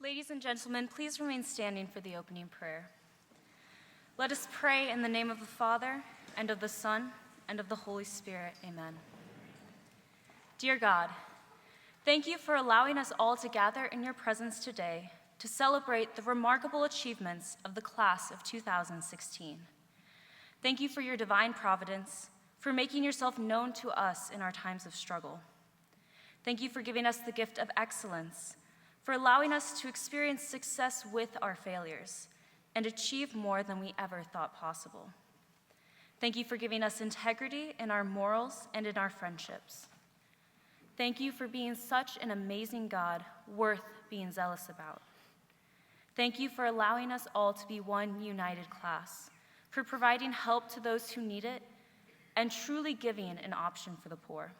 Ladies and gentlemen, please remain standing for the opening prayer. Let us pray in the name of the Father, and of the Son, and of the Holy Spirit. Amen. Dear God, thank you for allowing us all to gather in your presence today to celebrate the remarkable achievements of the class of 2016. Thank you for your divine providence, for making yourself known to us in our times of struggle. Thank you for giving us the gift of excellence, for allowing us to experience success with our failures and achieve more than we ever thought possible. Thank you for giving us integrity in our morals and in our friendships. Thank you for being such an amazing God, worth being zealous about. Thank you for allowing us all to be one united class, for providing help to those who need it, and truly giving an option for the poor.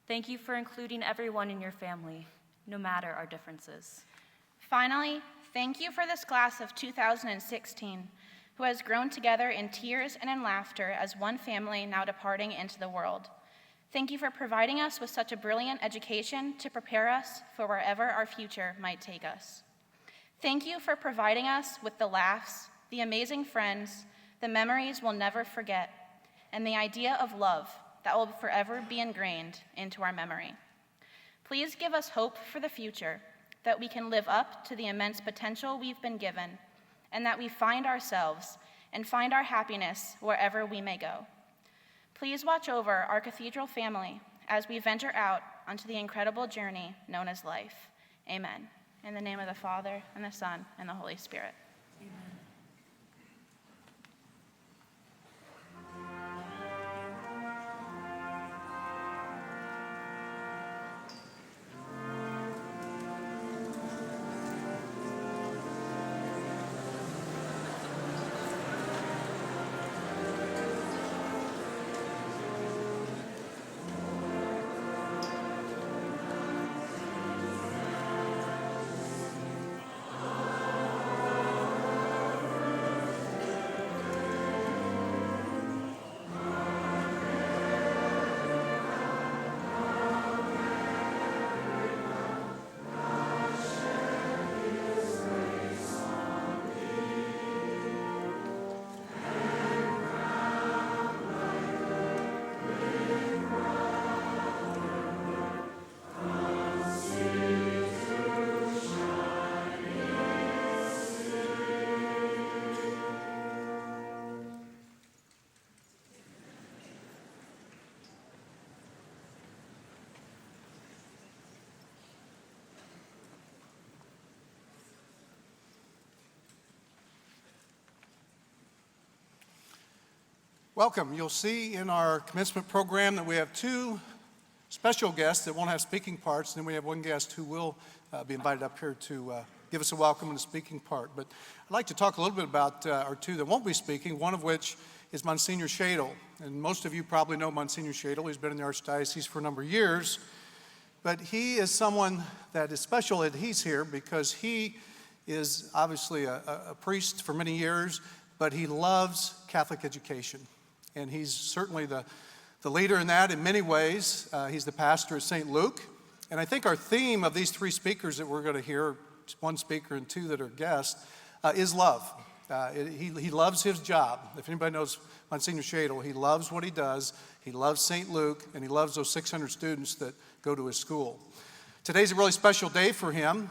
Thank you for including everyone in your family, no matter our differences. Finally, thank you for this class of 2016, who has grown together in tears and in laughter as one family now departing into the world. Thank you for providing us with such a brilliant education to prepare us for wherever our future might take us. Thank you for providing us with the laughs, the amazing friends, the memories we'll never forget, and the idea of love that will forever be ingrained into our memory. Please give us hope for the future, that we can live up to the immense potential we've been given, and that we find ourselves and find our happiness wherever we may go. Please watch over our Cathedral family as we venture out onto the incredible journey known as life. Amen. In the name of the Father, and the Son, and the Holy Spirit. Amen. Welcome. You'll see in our commencement program that we have two special guests that won't have speaking parts, and then we have one guest who will be invited up here to give us a welcome and a speaking part. But I'd like to talk a little bit about our two that won't be speaking, one of which is Monsignor Shadle. And most of you probably know Monsignor Shadle. He's been in the Archdiocese for a number of years. But he is someone that is special that he's here because he is obviously a priest for many years, but he loves Catholic education. And he's certainly the leader in that in many ways. He's the pastor at St. Luke. And I think our theme of these three speakers that we're going to hear, one speaker and two that are guests, is love. He loves his job. If anybody knows Monsignor Shadle, he loves what he does. He loves St. Luke, and he loves those 600 students that go to his school. Today's a really special day for him.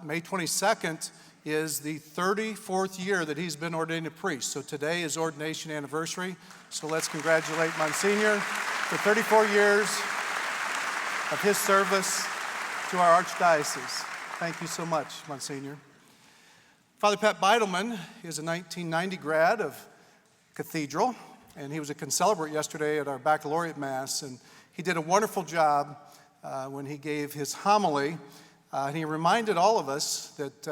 May 22nd is the 34th year that he's been ordained a priest. So today is ordination anniversary. So let's congratulate Monsignor for 34 years of his service to our Archdiocese. Thank you so much, Monsignor. Father Pat Beidelman is a 1990 grad of Cathedral, and he was a concelebrant yesterday at our baccalaureate mass, and he did a wonderful job when he gave his homily, and he reminded all of us that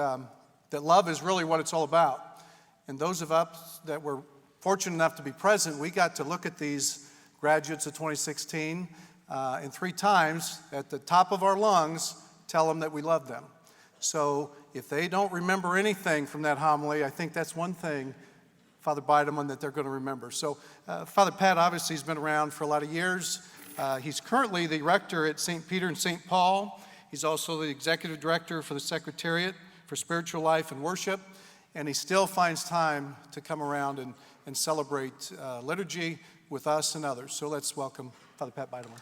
love is really what it's all about. And those of us that were fortunate enough to be present, we got to look at these graduates of 2016 and 3 times at the top of our lungs tell them that we love them. So if they don't remember anything from that homily, I think that's one thing, Father Beidelman, that they're going to remember. So Father Pat obviously has been around for a lot of years. He's currently the rector at St. Peter and St. Paul. He's also the executive director for the Secretariat for Spiritual Life and Worship. And he still finds time to come around and celebrate liturgy with us and others. So let's welcome Father Pat Beidelman.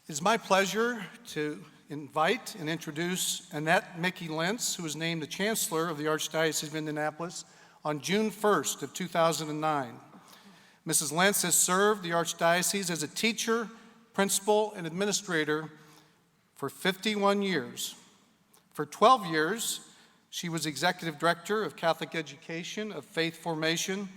It is my pleasure to invite and introduce Annette Mickey Lentz, who was named the Chancellor of the Archdiocese of Indianapolis on June 1st of 2009. Mrs. Lentz has served the Archdiocese as a teacher, principal, and administrator for 51 years. For 12 years, she was Executive Director of Catholic Education of Faith Formation,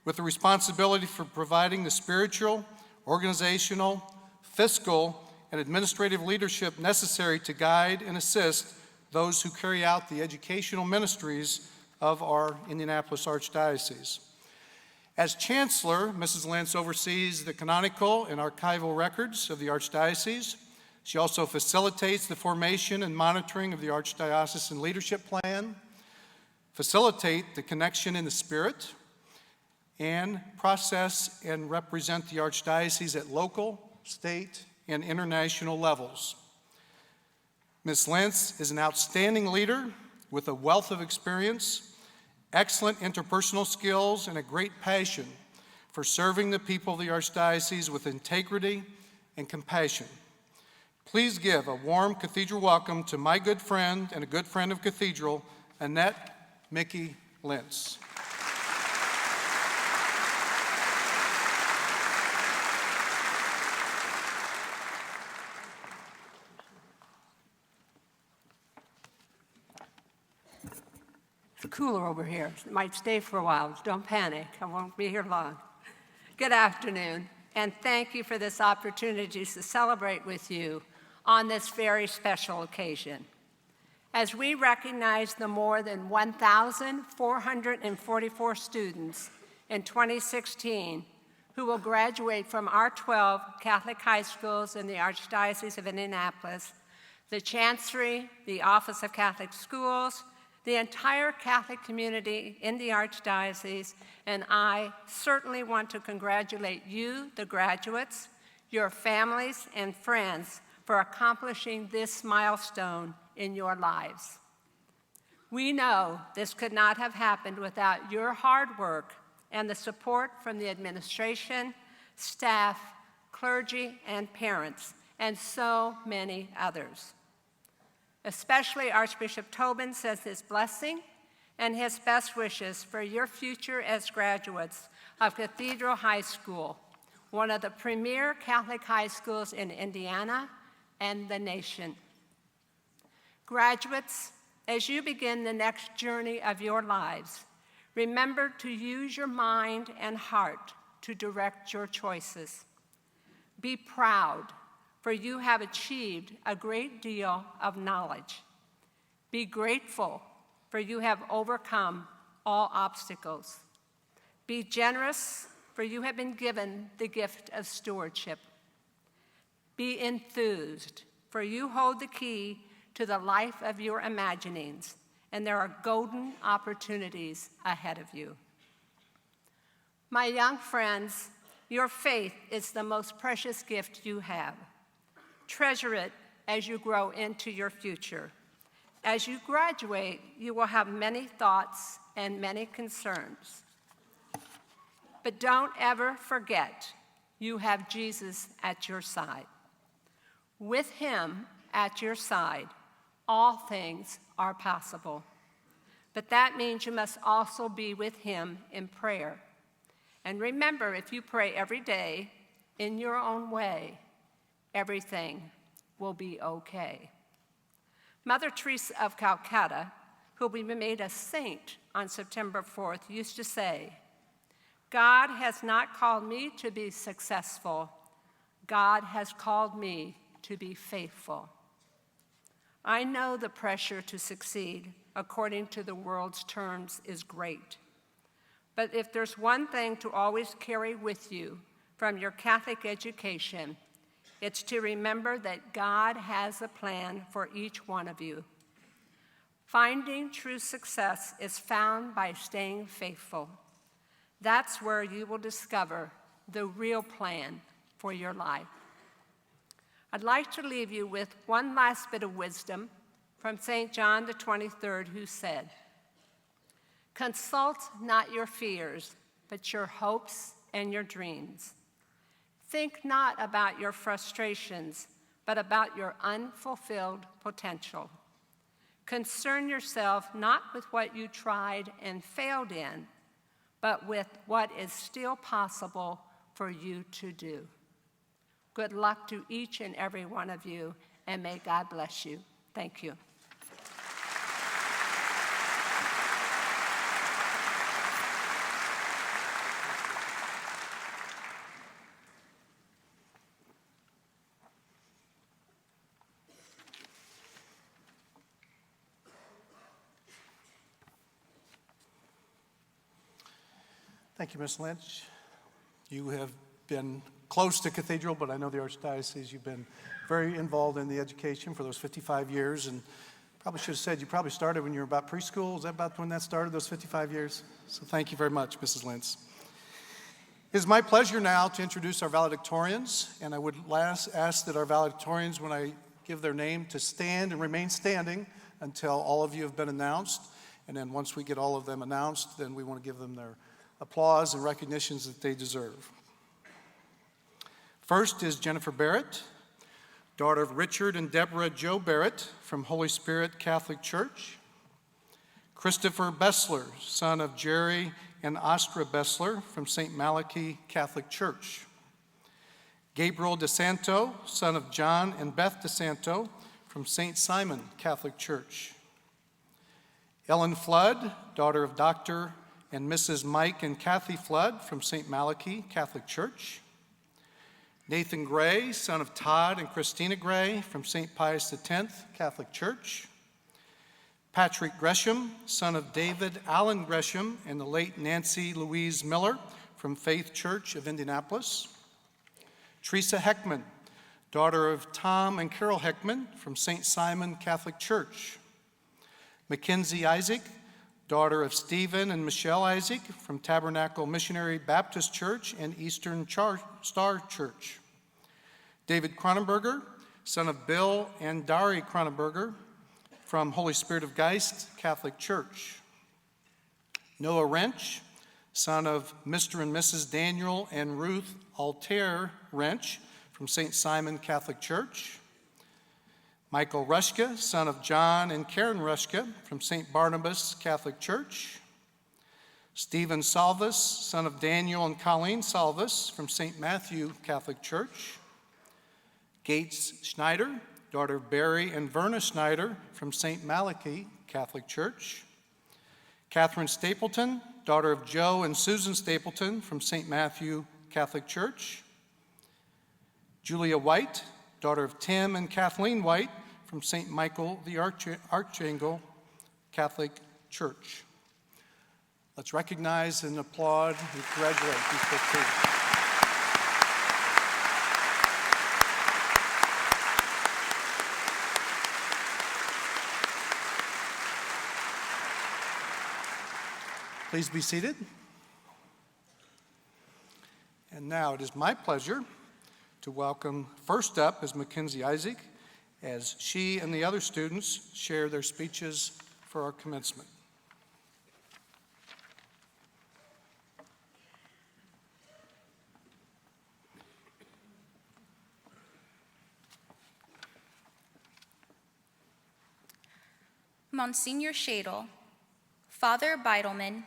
with the responsibility for providing the spiritual, organizational, fiscal, and administrative leadership necessary to guide and assist those who carry out the educational ministries of our Indianapolis Archdiocese. As Chancellor, Mrs. Lentz oversees the canonical and archival records of the Archdiocese. She also facilitates the formation and monitoring of the Archdiocesan Leadership Plan, facilitate the connection in the Spirit, and process and represent the Archdiocese at local, state, and international levels. Ms. Lentz is an outstanding leader with a wealth of experience, excellent interpersonal skills, and a great passion for serving the people of the Archdiocese with integrity and compassion. Please give a warm Cathedral welcome to my good friend and a good friend of Cathedral, Annette Mickey Lentz. It's cooler over here. It might stay for a while. Don't panic. I won't be here long. Good afternoon, and thank you for this opportunity to celebrate with you on this very special occasion. As we recognize the more than 1,444 students in 2016 who will graduate from our 12 Catholic high schools in the Archdiocese of Indianapolis, the Chancery, the Office of Catholic Schools, the entire Catholic community in the Archdiocese, and I certainly want to congratulate you, the graduates, your families, and friends for accomplishing this milestone in your lives. We know this could not have happened without your hard work and the support from the administration, staff, clergy, and parents, and so many others. Especially Archbishop Tobin says his blessing and his best wishes for your future as graduates of Cathedral High School, one of the premier Catholic high schools in Indiana and the nation. Graduates, as you begin the next journey of your lives, Remember to use your mind and heart to direct your choices. Be proud, for you have achieved a great deal of knowledge. Be grateful, for you have overcome all obstacles. Be generous, for you have been given the gift of stewardship. Be enthused, for you hold the key to the life of your imaginings, and there are golden opportunities ahead of you. My young friends, your faith is the most precious gift you have. Treasure it as you grow into your future. As you graduate, you will have many thoughts and many concerns. But don't ever forget, you have Jesus at your side. With him at your side, all things are possible. But that means you must also be with him in prayer. And remember, if you pray every day in your own way, everything will be okay. Mother Teresa of Calcutta, who will be made a saint on September 4th, used to say, "God has not called me to be successful. God has called me to be faithful." I know the pressure to succeed according to the world's terms is great. But if there's one thing to always carry with you from your Catholic education, it's to remember that God has a plan for each one of you. Finding true success is found by staying faithful. That's where you will discover the real plan for your life. I'd like to leave you with one last bit of wisdom from St. John the 23rd, who said, "Consult not your fears, but your hopes and your dreams. Think not about your frustrations, but about your unfulfilled potential. Concern yourself not with what you tried and failed in, but with what is still possible for you to do." Good luck to each and every one of you, and may God bless you. Thank you. Thank you, Ms. Lynch. You have been close to Cathedral, but I know the Archdiocese, you've been very involved in the education for those 55 years, and probably should have said you probably started when you were about preschool. Is that about when that started, those 55 years? So thank you very much, Mrs. Lynch. It is my pleasure now to introduce our valedictorians, and I would ask that our valedictorians, when I give their name, to stand and remain standing until all of you have been announced, and then once we get all of them announced, then we want to give them their applause and recognitions that they deserve. First is Jennifer Barrett, daughter of Richard and Deborah Joe Barrett from Holy Spirit Catholic Church. Christopher Bessler, son of Jerry and Ostra Bessler from St. Malachi Catholic Church. Gabriel DeSanto, son of John and Beth DeSanto from St. Simon Catholic Church. Ellen Flood, daughter of Dr. and Mrs. Mike and Kathy Flood from St. Malachi Catholic Church. Nathan Gray, son of Todd and Christina Gray from St. Pius X Catholic Church. Patrick Gresham, son of David Allen Gresham and the late Nancy Louise Miller from Faith Church of Indianapolis. Teresa Heckman, daughter of Tom and Carol Heckman from St. Simon Catholic Church. Mackenzie Isaac, daughter of Stephen and Michelle Isaac from Tabernacle Missionary Baptist Church and Eastern Star Church. David Cronenberger, son of Bill and Dari Cronenberger from Holy Spirit of Geist Catholic Church. Noah Wrench, son of Mr. and Mrs. Daniel and Ruth Altair Wrench from St. Simon Catholic Church. Michael Rushka, son of John and Karen Rushka from St. Barnabas Catholic Church. Stephen Salvis, son of Daniel and Colleen Salvis from St. Matthew Catholic Church. Gates Schneider, daughter of Barry and Verna Schneider from St. Malachi Catholic Church. Catherine Stapleton, daughter of Joe and Susan Stapleton from St. Matthew Catholic Church. Julia White, daughter of Tim and Kathleen White from St. Michael the Archangel Catholic Church. Let's recognize and applaud and congratulate these 15. Please be seated. And now it is my pleasure to welcome, first up is Mackenzie Isaac, as she and the other students share their speeches for our commencement. Monsignor Shadle, Father Beidelman,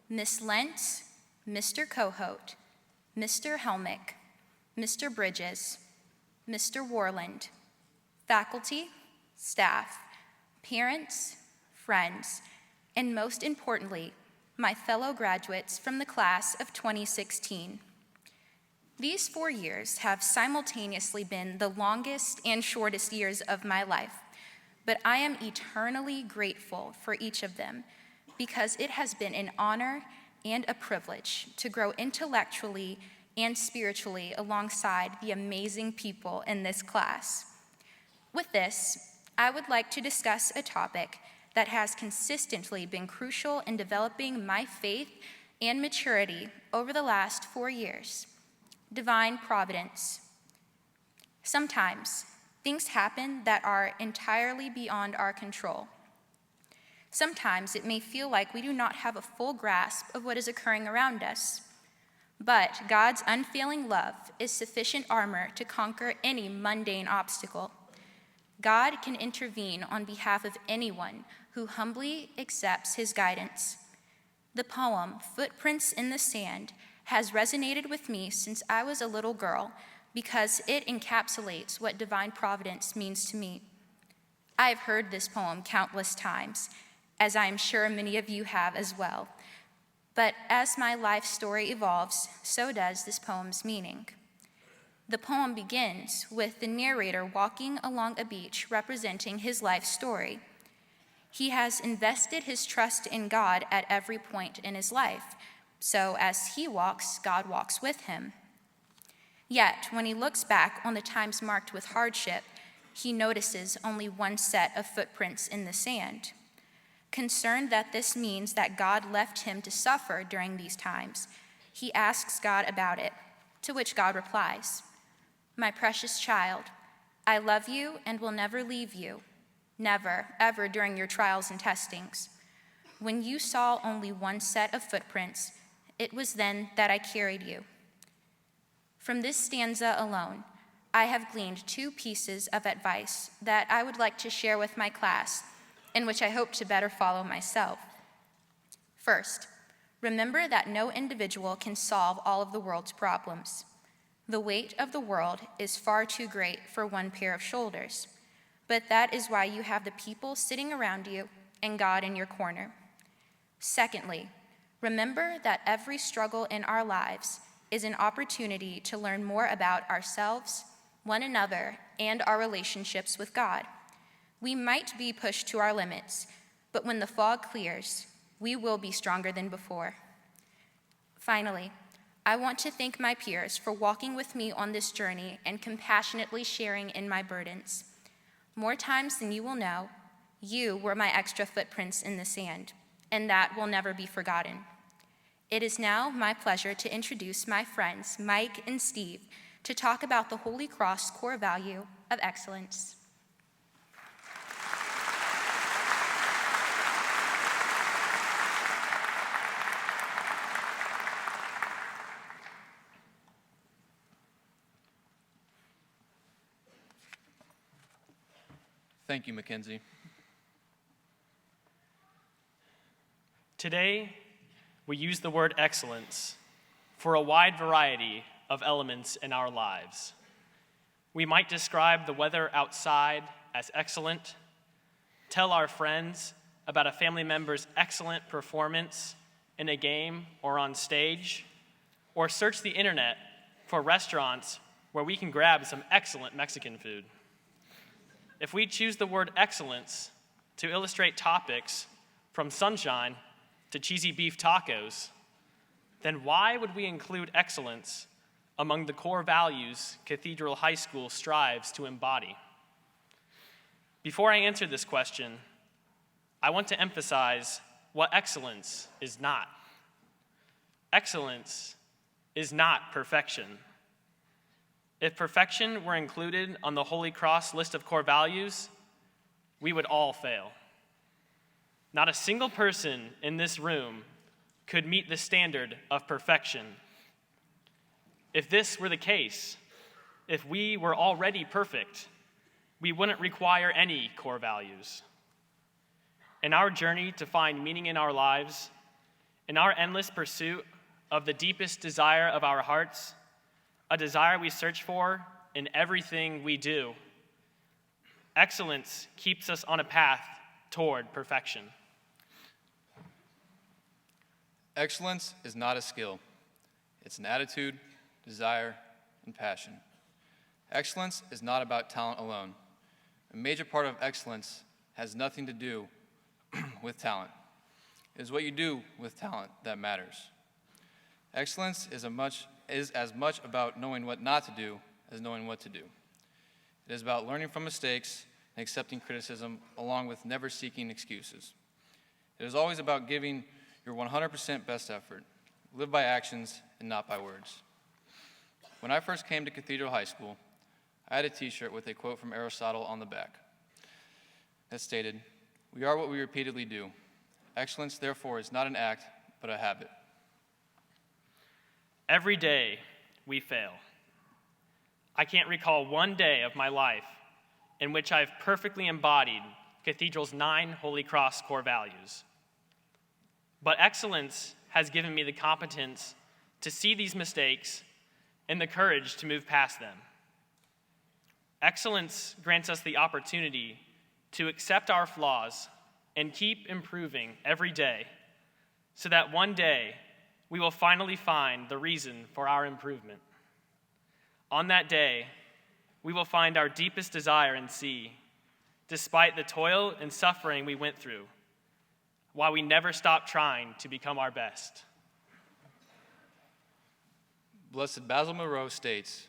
Miss Lentz, Mr. Cohote, Mr. Helmick, Mr. Bridges, Mr. Warland, faculty, staff, parents, friends, and most importantly, my fellow graduates from the class of 2016. These 4 years have simultaneously been the longest and shortest years of my life, but I am eternally grateful for each of them because it has been an honor and a privilege to grow intellectually and spiritually alongside the amazing people in this class. With this, I would like to discuss a topic that has consistently been crucial in developing my faith and maturity over the last 4 years: divine providence. Sometimes, things happen that are entirely beyond our control. Sometimes it may feel like we do not have a full grasp of what is occurring around us. But God's unfailing love is sufficient armor to conquer any mundane obstacle. God can intervene on behalf of anyone who humbly accepts his guidance. The poem, Footprints in the Sand, has resonated with me since I was a little girl because it encapsulates what divine providence means to me. I have heard this poem countless times, as I am sure many of you have as well. But as my life story evolves, so does this poem's meaning. The poem begins with the narrator walking along a beach representing his life story. He has invested his trust in God at every point in his life, so as he walks, God walks with him. Yet, when he looks back on the times marked with hardship, he notices only one set of footprints in the sand. Concerned that this means that God left him to suffer during these times, he asks God about it, to which God replies, "My precious child, I love you and will never leave you, never, ever during your trials and testings. When you saw only one set of footprints, it was then that I carried you." From this stanza alone, I have gleaned 2 pieces of advice that I would like to share with my class, in which I hope to better follow myself. First, remember that no individual can solve all of the world's problems. The weight of the world is far too great for one pair of shoulders, but that is why you have the people sitting around you and God in your corner. Secondly, remember that every struggle in our lives is an opportunity to learn more about ourselves, one another, and our relationships with God. We might be pushed to our limits, but when the fog clears, we will be stronger than before. Finally, I want to thank my peers for walking with me on this journey and compassionately sharing in my burdens. More times than you will know, you were my extra footprints in the sand, and that will never be forgotten. It is now my pleasure to introduce my friends, Mike and Steve, to talk about the Holy Cross core value of excellence. Thank you, Mackenzie. Today, we use the word excellence for a wide variety of elements in our lives. We might describe the weather outside as excellent, tell our friends about a family member's excellent performance, in a game or on stage, or search the internet for restaurants where we can grab some excellent Mexican food. If we choose the word excellence to illustrate topics from sunshine to cheesy beef tacos, then why would we include excellence among the core values Cathedral High School strives to embody? Before I answer this question, I want to emphasize what excellence is not. Excellence is not perfection. If perfection were included on the Holy Cross list of core values, we would all fail. Not a single person in this room could meet the standard of perfection. If this were the case, if we were already perfect, we wouldn't require any core values. In our journey to find meaning in our lives, in our endless pursuit of the deepest desire of our hearts, a desire we search for in everything we do, excellence keeps us on a path toward perfection. Excellence is not a skill. It's an attitude, desire, and passion. Excellence is not about talent alone. A major part of excellence has nothing to do with talent. It is what you do with talent that matters. Excellence is as much about knowing what not to do as knowing what to do. It is about learning from mistakes and accepting criticism, along with never seeking excuses. It is always about giving your 100% best effort. Live by actions and not by words. When I first came to Cathedral High School, I had a t-shirt with a quote from Aristotle on the back that stated, "We are what we repeatedly do. Excellence, therefore, is not an act, but a habit." Every day, we fail. I can't recall one day of my life in which I've perfectly embodied Cathedral's 9 Holy Cross core values. But excellence has given me the competence to see these mistakes and the courage to move past them. Excellence grants us the opportunity to accept our flaws and keep improving every day, so that one day we will finally find the reason for our improvement. On that day, we will find our deepest desire and see, despite the toil and suffering we went through, why we never stopped trying to become our best. Blessed Basil Moreau states,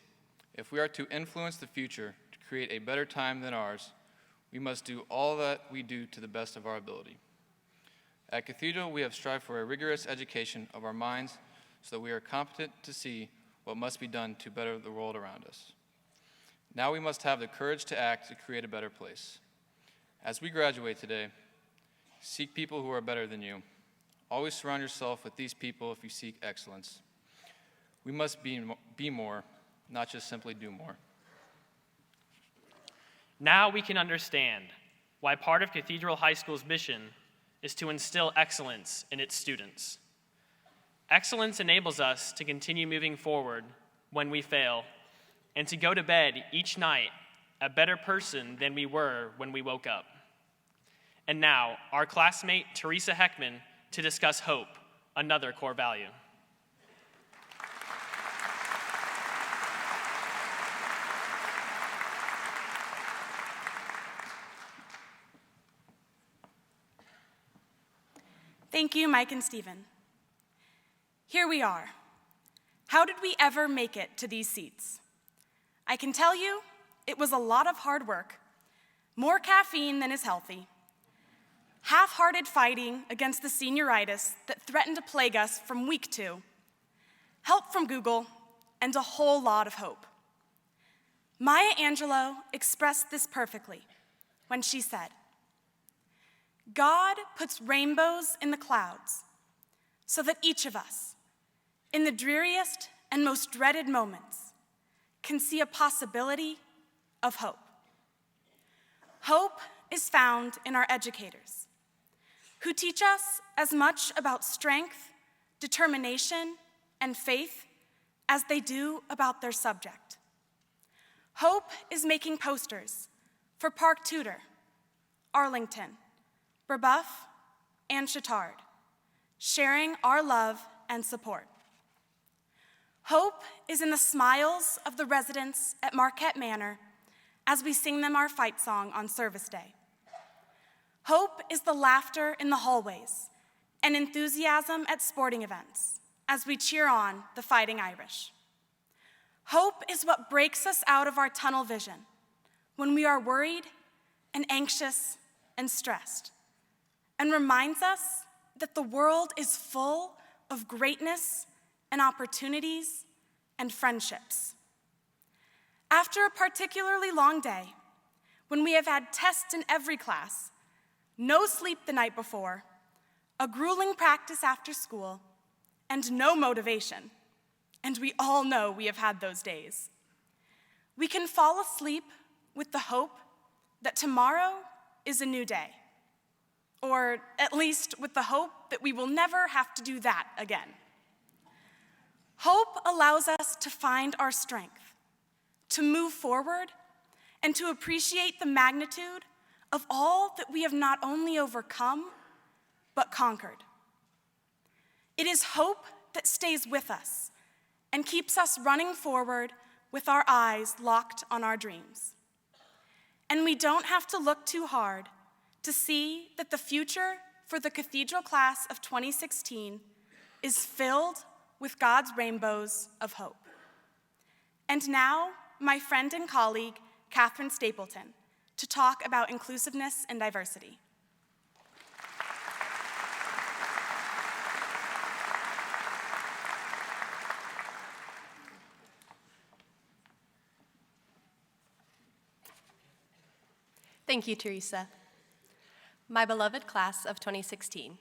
"If we are to influence the future to create a better time than ours, we must do all that we do to the best of our ability." At Cathedral, we have strived for a rigorous education of our minds so that we are competent to see what must be done to better the world around us. Now we must have the courage to act to create a better place. As we graduate today, seek people who are better than you. Always surround yourself with these people if you seek excellence. We must be more, not just simply do more. Now we can understand why part of Cathedral High School's mission is to instill excellence in its students. Excellence enables us to continue moving forward when we fail and to go to bed each night a better person than we were when we woke up. And now, our classmate Teresa Heckman to discuss hope, another core value. Thank you, Mike and Stephen. Here we are. How did we ever make it to these seats? I can tell you, it was a lot of hard work, more caffeine than is healthy, half-hearted fighting against the senioritis that threatened to plague us from week 2, help from Google, and a whole lot of hope. Maya Angelou expressed this perfectly when she said, "God puts rainbows in the clouds so that each of us, in the dreariest and most dreaded moments, can see a possibility of hope." Hope is found in our educators, who teach us as much about strength, determination, and faith as they do about their subject. Hope is making posters for Park Tudor, Arlington, Brebeuf, and Chittard, sharing our love and support. Hope is in the smiles of the residents at Marquette Manor as we sing them our fight song on service day. Hope is the laughter in the hallways and enthusiasm at sporting events as we cheer on the Fighting Irish. Hope is what breaks us out of our tunnel vision when we are worried and anxious and stressed, and reminds us that the world is full of greatness and opportunities and friendships. After a particularly long day, when we have had tests in every class, no sleep the night before, a grueling practice after school, and no motivation, and we all know we have had those days, we can fall asleep with the hope that tomorrow is a new day, or at least with the hope that we will never have to do that again. Hope allows us to find our strength, to move forward, and to appreciate the magnitude of all that we have not only overcome, but conquered. It is hope that stays with us and keeps us running forward with our eyes locked on our dreams. And we don't have to look too hard to see that the future for the Cathedral class of 2016 is filled with God's rainbows of hope. And now, my friend and colleague, Catherine Stapleton, to talk about inclusiveness and diversity. Thank you, Teresa. My beloved class of 2016,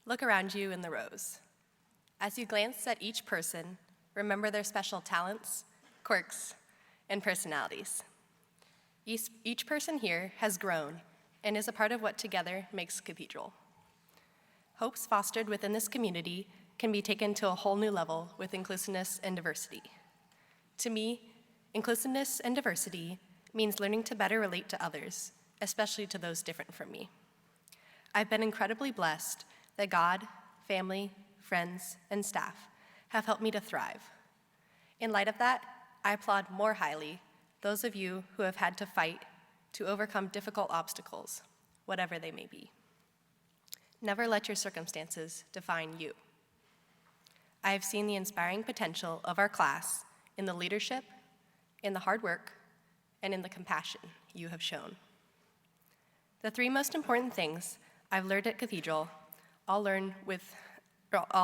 look around you in the rows. As you glance at each person, remember their special talents, quirks, and personalities. Each person here has grown and is a part of what together makes Cathedral. Hopes fostered within this community can be taken to a whole new level with inclusiveness and diversity. To me, inclusiveness and diversity means learning to better relate to others, especially to those different from me. I've been incredibly blessed that God, family, friends, and staff have helped me to thrive. In light of that, I applaud more highly those of you who have had to fight to overcome difficult obstacles, whatever they may be. Never let your circumstances define you. I have seen the inspiring potential of our class in the leadership, in the hard work, and in the compassion you have shown. The three most important things I've learned at Cathedral all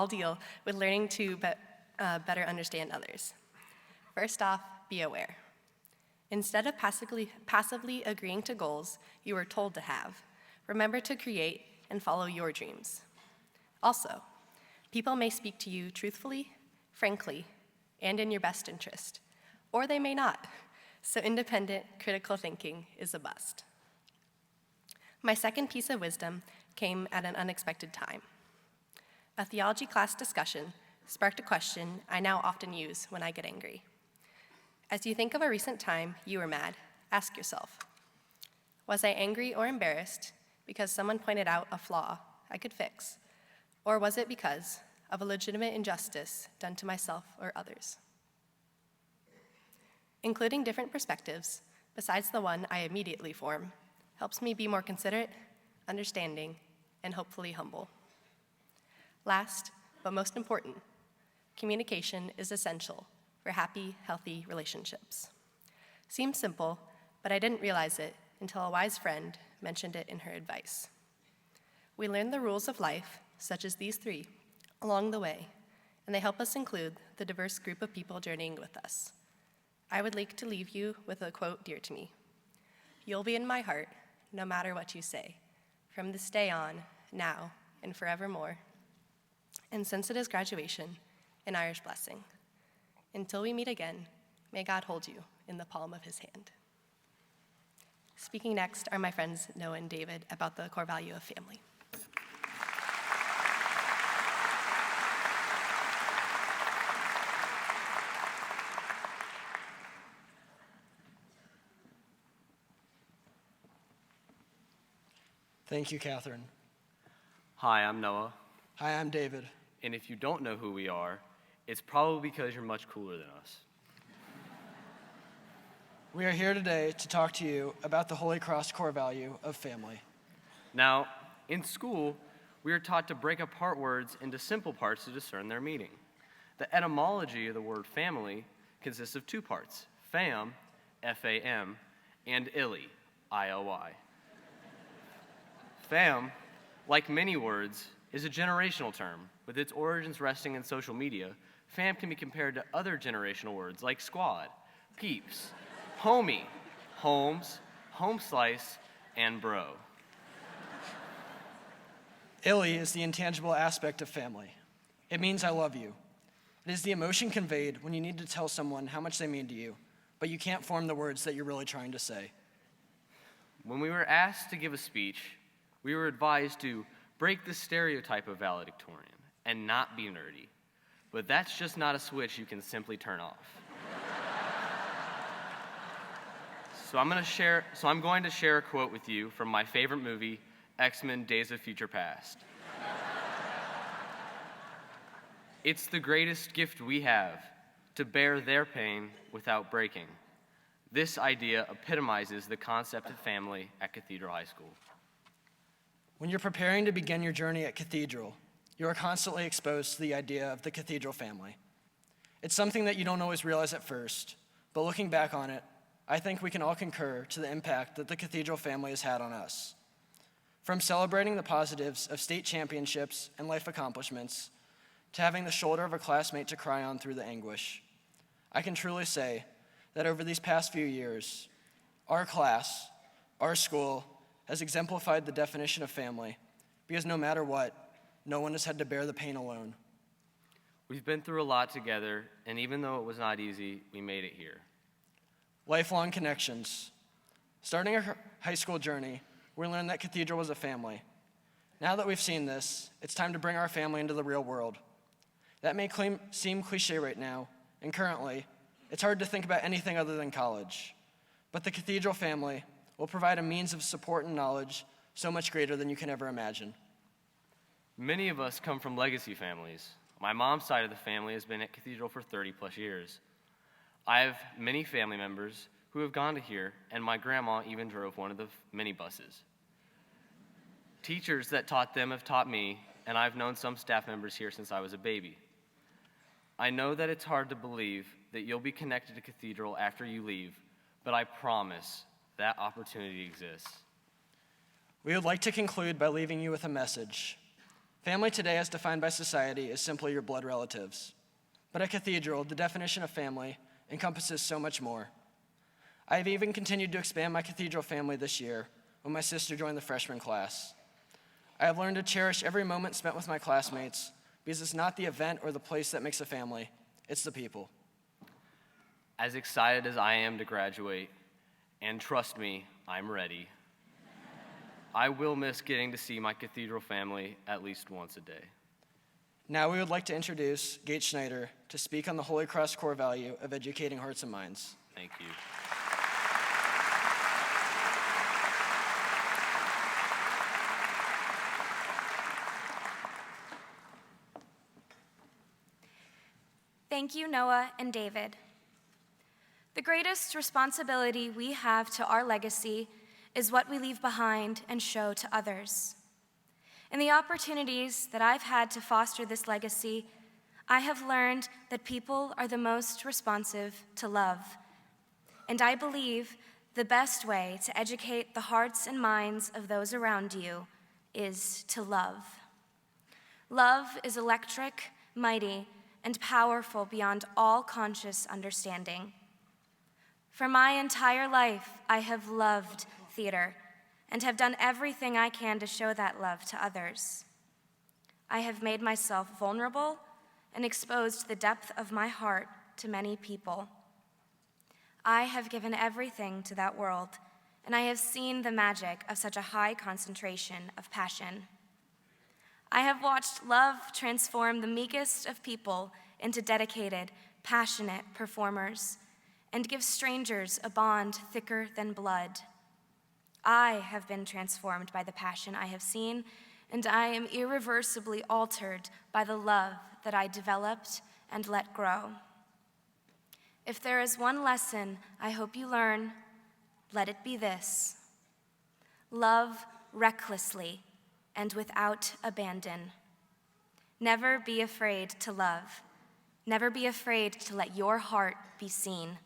deal with learning to better understand others. First off, be aware. Instead of passively agreeing to goals you were told to have, remember to create and follow your dreams. Also, people may speak to you truthfully, frankly, and in your best interest, or they may not. So independent, critical thinking is a must. My second piece of wisdom came at an unexpected time. A theology class discussion sparked a question I now often use when I get angry. As you think of a recent time you were mad, ask yourself, was I angry or embarrassed because someone pointed out a flaw I could fix, or was it because of a legitimate injustice done to myself or others? Including different perspectives, besides the one I immediately form, helps me be more considerate, understanding, and hopefully humble. Last, but most important, communication is essential for happy, healthy relationships. Seems simple, but I didn't realize it until a wise friend mentioned it in her advice. We learn the rules of life, such as these three, along the way, and they help us include the diverse group of people journeying with us. I would like to leave you with a quote dear to me. You'll be in my heart, no matter what you say, from this day on, now, and forevermore. And since it is graduation, an Irish blessing. Until we meet again, may God hold you in the palm of his hand. Speaking next are my friends Noah and David about the core value of family. Thank you, Catherine. Hi, I'm Noah. Hi, I'm David. And if you don't know who we are, it's probably because you're much cooler than us. We are here today to talk to you about the Holy Cross core value of family. Now, in school, we are taught to break apart words into simple parts to discern their meaning. The etymology of the word family consists of two parts, fam, F-A-M, and illy, I-L-Y. Fam, like many words, is a generational term. With its origins resting in social media, fam can be compared to other generational words like squad, peeps, homie, homes, home slice, and bro. Illy is the intangible aspect of family. It means I love you. It is the emotion conveyed when you need to tell someone how much they mean to you, but you can't form the words that you're really trying to say. When we were asked to give a speech, we were advised to break the stereotype of valedictorian and not be nerdy. But that's just not a switch you can simply turn off. So I'm going to share a quote with you from my favorite movie, X-Men: Days of Future Past. It's the greatest gift we have, to bear their pain without breaking. This idea epitomizes the concept of family at Cathedral High School. When you're preparing to begin your journey at Cathedral, you are constantly exposed to the idea of the Cathedral family. It's something that you don't always realize at first, but looking back on it, I think we can all concur to the impact that the Cathedral family has had on us. From celebrating the positives of state championships and life accomplishments, to having the shoulder of a classmate to cry on through the anguish, I can truly say that over these past few years, our class, our school, has exemplified the definition of family, because no matter what, no one has had to bear the pain alone. We've been through a lot together, and even though it was not easy, we made it here. Lifelong connections. Starting our high school journey, we learned that Cathedral was a family. Now that we've seen this, it's time to bring our family into the real world. That may seem cliche right now, and currently, it's hard to think about anything other than college. But the Cathedral family will provide a means of support and knowledge so much greater than you can ever imagine. Many of us come from legacy families. My mom's side of the family has been at Cathedral for 30 plus years. I have many family members who have gone to here, and my grandma even drove one of the minibuses. Teachers that taught them have taught me, and I've known some staff members here since I was a baby. I know that it's hard to believe that you'll be connected to Cathedral after you leave, but I promise that opportunity exists. We would like to conclude by leaving you with a message. Family today, as defined by society, is simply your blood relatives. But at Cathedral, the definition of family encompasses so much more. I have even continued to expand my Cathedral family this year when my sister joined the freshman class. I have learned to cherish every moment spent with my classmates, because it's not the event or the place that makes a family, it's the people. As excited as I am to graduate, and trust me, I'm ready, I will miss getting to see my Cathedral family at least once a day. Now we would like to introduce Gate Schneider to speak on the Holy Cross core value of educating hearts and minds. Thank you. Thank you, Noah and David. The greatest responsibility we have to our legacy is what we leave behind and show to others. In the opportunities that I've had to foster this legacy, I have learned that people are the most responsive to love. And I believe the best way to educate the hearts and minds of those around you is to love. Love is electric, mighty, and powerful beyond all conscious understanding. For my entire life, I have loved theater and have done everything I can to show that love to others. I have made myself vulnerable and exposed the depth of my heart to many people. I have given everything to that world, and I have seen the magic of such a high concentration of passion. I have watched love transform the meekest of people into dedicated, passionate performers and give strangers a bond thicker than blood. I have been transformed by the passion I have seen and I am irreversibly altered by the love that I developed and let grow. If there is one lesson I hope you learn, let it be this: love recklessly and without abandon. Never be afraid to love. Never be afraid to let your heart be seen.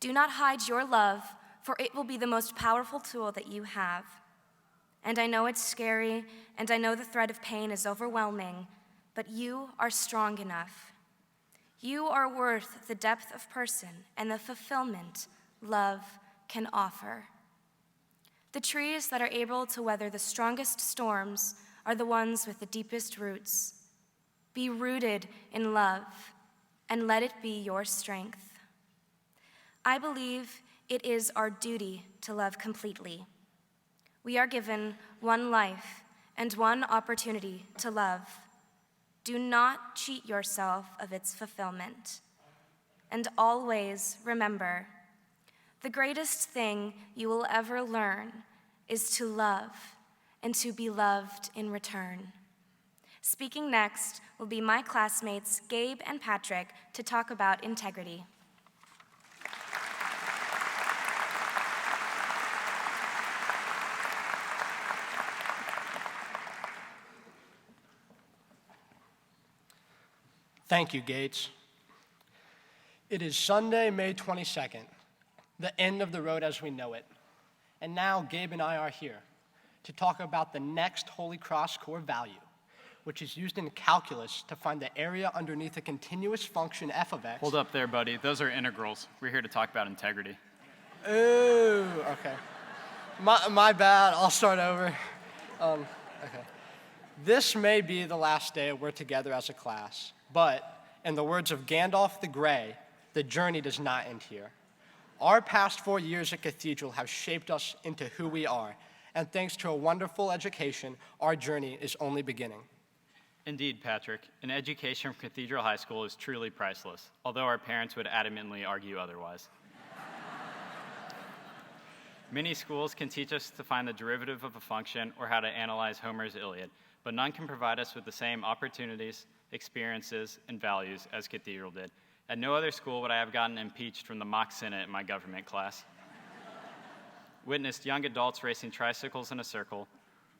Do not hide your love, for it will be the most powerful tool that you have. And I know it's scary, and I know the threat of pain is overwhelming, but you are strong enough. You are worth the depth of person and the fulfillment love can offer. The trees that are able to weather the strongest storms are the ones with the deepest roots. Be rooted in love, and let it be your strength. I believe it is our duty to love completely. We are given one life and one opportunity to love. Do not cheat yourself of its fulfillment. And always remember, the greatest thing you will ever learn is to love and to be loved in return. Speaking next will be my classmates Gabe and Patrick to talk about integrity. Thank you, Gates. It is Sunday, May 22nd, the end of the road as we know it. And now Gabe and I are here to talk about the next Holy Cross core value, which is used in calculus to find the area underneath a continuous function f of x. Hold up there, buddy. Those are integrals. We're here to talk about integrity. Ooh, okay. My bad. I'll start over. Okay. This may be the last day we're together as a class, but in the words of Gandalf the Grey, the journey does not end here. Our past 4 years at Cathedral have shaped us into who we are, and thanks to a wonderful education, our journey is only beginning. Indeed, Patrick. An education from Cathedral High School is truly priceless, although our parents would adamantly argue otherwise. Many schools can teach us to find the derivative of a function or how to analyze Homer's Iliad, but none can provide us with the same opportunities, experiences, and values as Cathedral did. At no other school would I have gotten impeached from the mock senate in my government class, witnessed young adults racing tricycles in a circle,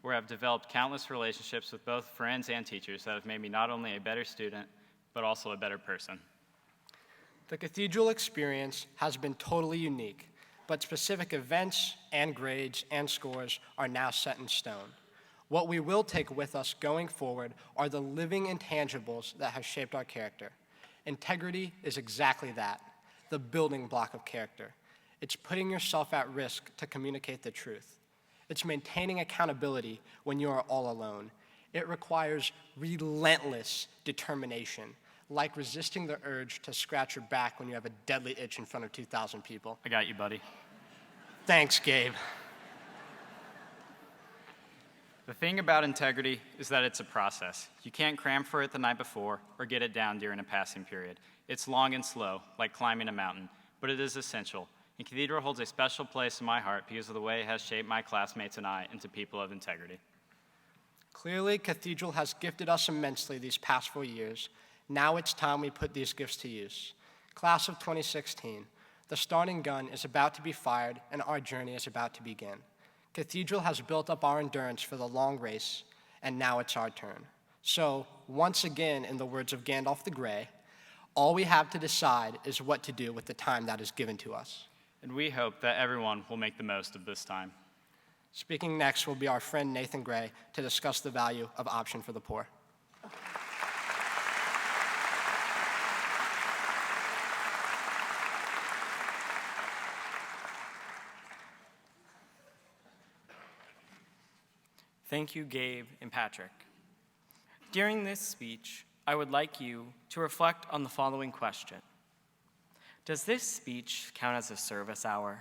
where I've developed countless relationships with both friends and teachers that have made me not only a better student, but also a better person. The Cathedral experience has been totally unique, but specific events and grades and scores are now set in stone. What we will take with us going forward are the living intangibles that have shaped our character. Integrity is exactly that, the building block of character. It's putting yourself at risk to communicate the truth. It's maintaining accountability when you are all alone. It requires relentless determination, like resisting the urge to scratch your back when you have a deadly itch in front of 2,000 people. I got you, buddy. Thanks, Gabe. The thing about integrity is that it's a process. You can't cram for it the night before or get it down during a passing period. It's long and slow, like climbing a mountain, but it is essential. And Cathedral holds a special place in my heart because of the way it has shaped my classmates and I into people of integrity. Clearly, Cathedral has gifted us immensely these past 4 years. Now it's time we put these gifts to use. Class of 2016, the starting gun is about to be fired and our journey is about to begin. Cathedral has built up our endurance for the long race, and now it's our turn. So, once again, in the words of Gandalf the Grey, all we have to decide is what to do with the time that is given to us. And we hope that everyone will make the most of this time. Speaking next will be our friend Nathan Gray to discuss the value of option for the poor. Thank you, Gabe and Patrick. During this speech, I would like you to reflect on the following question. Does this speech count as a service hour?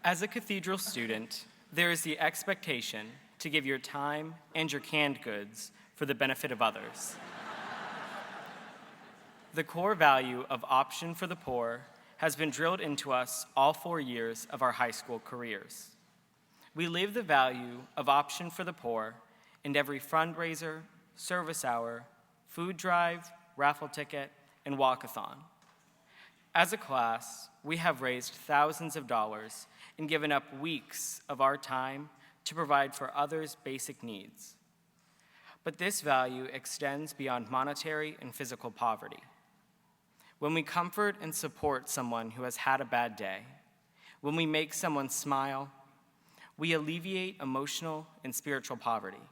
As a Cathedral student, there is the expectation to give your time and your canned goods for the benefit of others. The core value of option for the poor has been drilled into us all 4 years of our high school careers. We live the value of option for the poor in every fundraiser, service hour, food drive, raffle ticket, and walkathon. As a class, we have raised thousands of dollars and given up weeks of our time to provide for others' basic needs. But this value extends beyond monetary and physical poverty. When we comfort and support someone who has had a bad day, when we make someone smile, we alleviate emotional and spiritual poverty.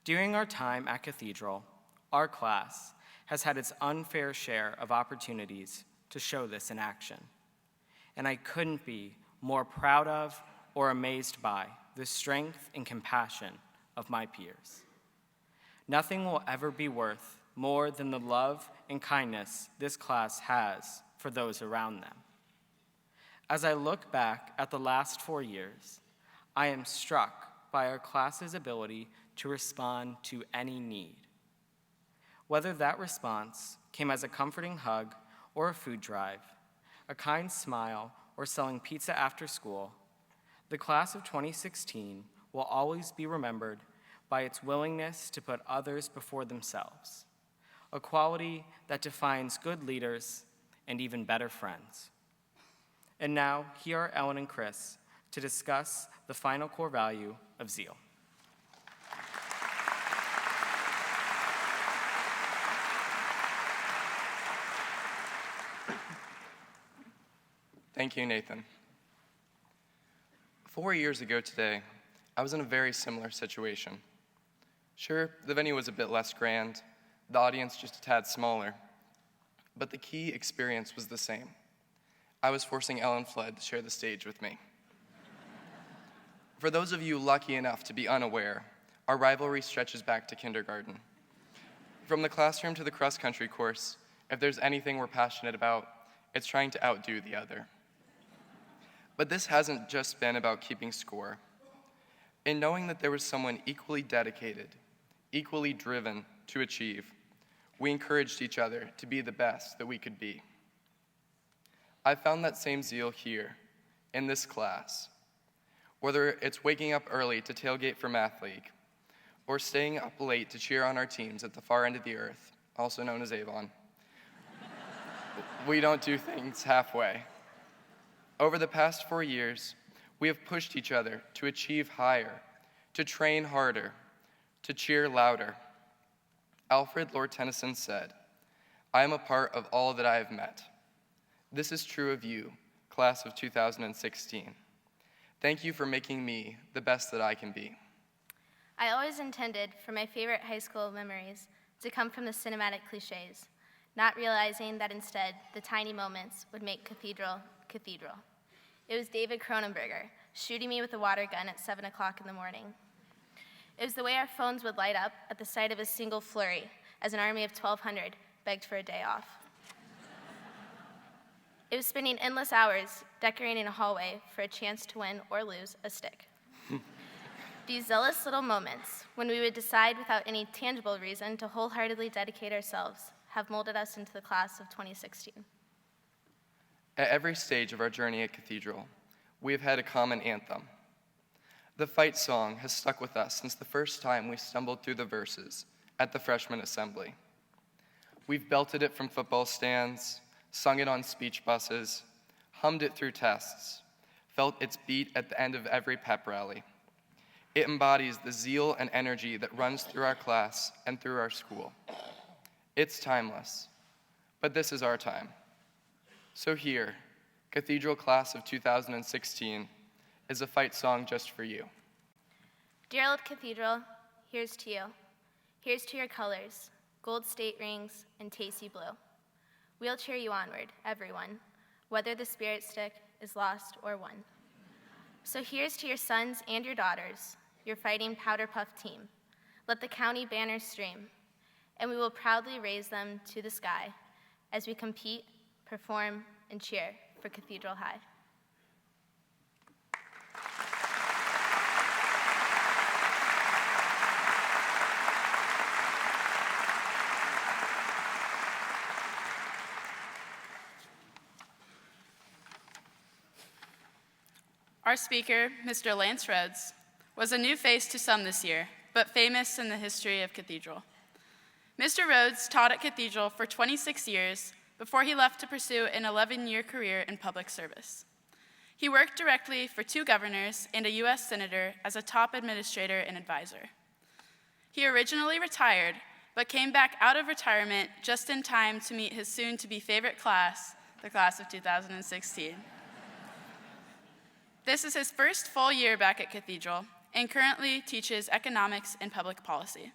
During our time at Cathedral, our class has had its unfair share of opportunities to show this in action. And I couldn't be more proud of or amazed by the strength and compassion of my peers. Nothing will ever be worth more than the love and kindness this class has for those around them. As I look back at the last 4 years, I am struck by our class's ability to respond to any need. Whether that response came as a comforting hug or a food drive, a kind smile, or selling pizza after school, the class of 2016 will always be remembered by its willingness to put others before themselves, a quality that defines good leaders and even better friends. And now, here are Ellen and Chris to discuss the final core value of Zeal. Thank you, Nathan. 4 years ago today, I was in a very similar situation. Sure, the venue was a bit less grand, the audience just a tad smaller, but the key experience was the same. I was forcing Ellen Flood to share the stage with me. For those of you lucky enough to be unaware, our rivalry stretches back to kindergarten. From the classroom to the cross-country course, if there's anything we're passionate about, it's trying to outdo the other. But this hasn't just been about keeping score. In knowing that there was someone equally dedicated, equally driven to achieve, we encouraged each other to be the best that we could be. I found that same zeal here, in this class. Whether it's waking up early to tailgate for Math League, or staying up late to cheer on our teams at the far end of the earth, also known as Avon. We don't do things halfway. Over the past 4 years, we have pushed each other to achieve higher, to train harder, to cheer louder. Alfred Lord Tennyson said, "I am a part of all that I have met." This is true of you, class of 2016. Thank you for making me the best that I can be. I always intended for my favorite high school memories to come from the cinematic cliches, not realizing that instead the tiny moments would make Cathedral, Cathedral. It was David Cronenberger shooting me with a water gun at 7 o'clock in the morning. It was the way our phones would light up at the sight of a single flurry as an army of 1,200 begged for a day off. It was spending endless hours decorating a hallway for a chance to win or lose a stick. These zealous little moments, when we would decide without any tangible reason to wholeheartedly dedicate ourselves, have molded us into the class of 2016. At every stage of our journey at Cathedral, we have had a common anthem. The fight song has stuck with us since the first time we stumbled through the verses at the freshman assembly. We've belted it from football stands, sung it on speech buses, hummed it through tests, felt its beat at the end of every pep rally. It embodies the zeal and energy that runs through our class and through our school. It's timeless, but this is our time. So here, Cathedral class of 2016 is a fight song just for you. Dear old Cathedral, here's to you. Here's to your colors, gold state rings and tasty blue. We'll cheer you onward, everyone, whether the spirit stick is lost or won. So here's to your sons and your daughters, your fighting powder puff team. Let the county banners stream, and we will proudly raise them to the sky as we compete, perform, and cheer for Cathedral High. Our speaker, Mr. Lance Rhodes, was a new face to some this year, but famous in the history of Cathedral. Mr. Rhodes taught at Cathedral for 26 years before he left to pursue an 11-year career in public service. He worked directly for 2 governors and a U.S. senator as a top administrator and advisor. He originally retired, but came back out of retirement just in time to meet his soon-to-be favorite class, the class of 2016. This is his first full year back at Cathedral, and currently teaches economics and public policy.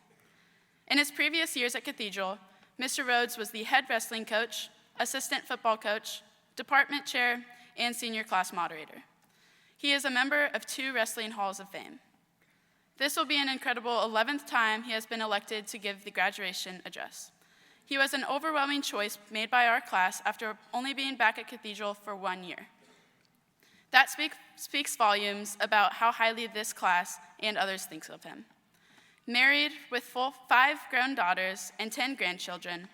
In his previous years at Cathedral, Mr. Rhodes was the head wrestling coach, assistant football coach, department chair, and senior class moderator. He is a member of 2 Wrestling Halls of Fame. This will be an incredible 11th time he has been elected to give the graduation address. He was an overwhelming choice made by our class after only being back at Cathedral for 1 year. That speaks volumes about how highly this class and others think of him. Married with 5 grown daughters and 10 grandchildren,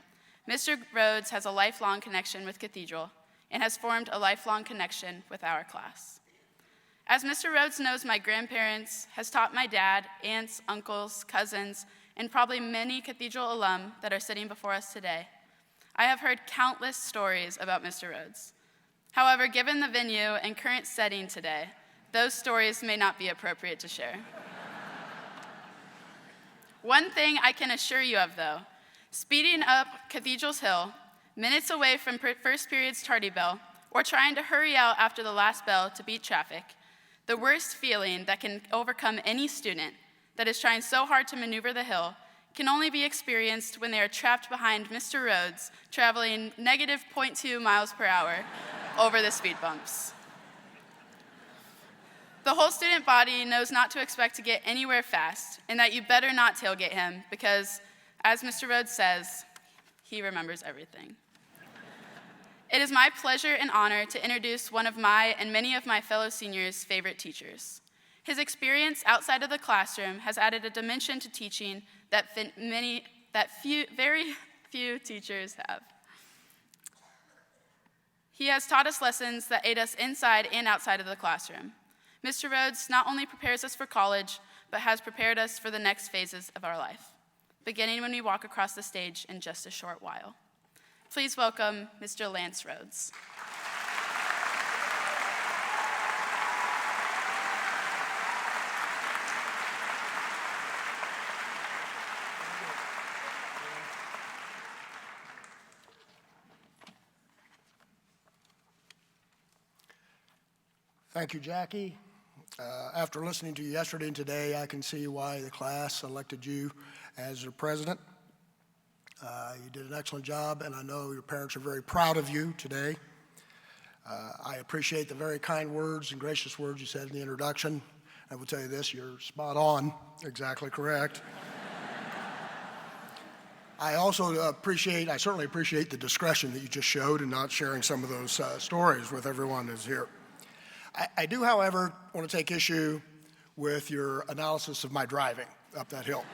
Mr. Rhodes has a lifelong connection with Cathedral and has formed a lifelong connection with our class. As Mr. Rhodes knows my grandparents, has taught my dad, aunts, uncles, cousins, and probably many Cathedral alum that are sitting before us today, I have heard countless stories about Mr. Rhodes. However, given the venue and current setting today, those stories may not be appropriate to share. One thing I can assure you of, though, speeding up Cathedral's Hill, minutes away from first period's tardy bell, or trying to hurry out after the last bell to beat traffic, the worst feeling that can overcome any student that is trying so hard to maneuver the hill can only be experienced when they are trapped behind Mr. Rhodes traveling negative 0.2 miles per hour over the speed bumps. The whole student body knows not to expect to get anywhere fast, and that you better not tailgate him because, as Mr. Rhodes says, he remembers everything. It is my pleasure and honor to introduce one of my and many of my fellow seniors' favorite teachers. His experience outside of the classroom has added a dimension to teaching that very few teachers have. He has taught us lessons that aid us inside and outside of the classroom. Mr. Rhodes not only prepares us for college, but has prepared us for the next phases of our life, beginning when we walk across the stage in just a short while. Please welcome Mr. Lance Rhodes. Thank you, Jackie. After listening to you yesterday and today, I can see why the class elected you as their president. You did an excellent job, and I know your parents are very proud of you today. I appreciate the very kind words and gracious words you said in the introduction. I will tell you this, you're spot on, exactly correct. I certainly appreciate the discretion that you just showed in not sharing some of those stories with everyone who's here. I do, however, want to take issue with your analysis of my driving up that hill.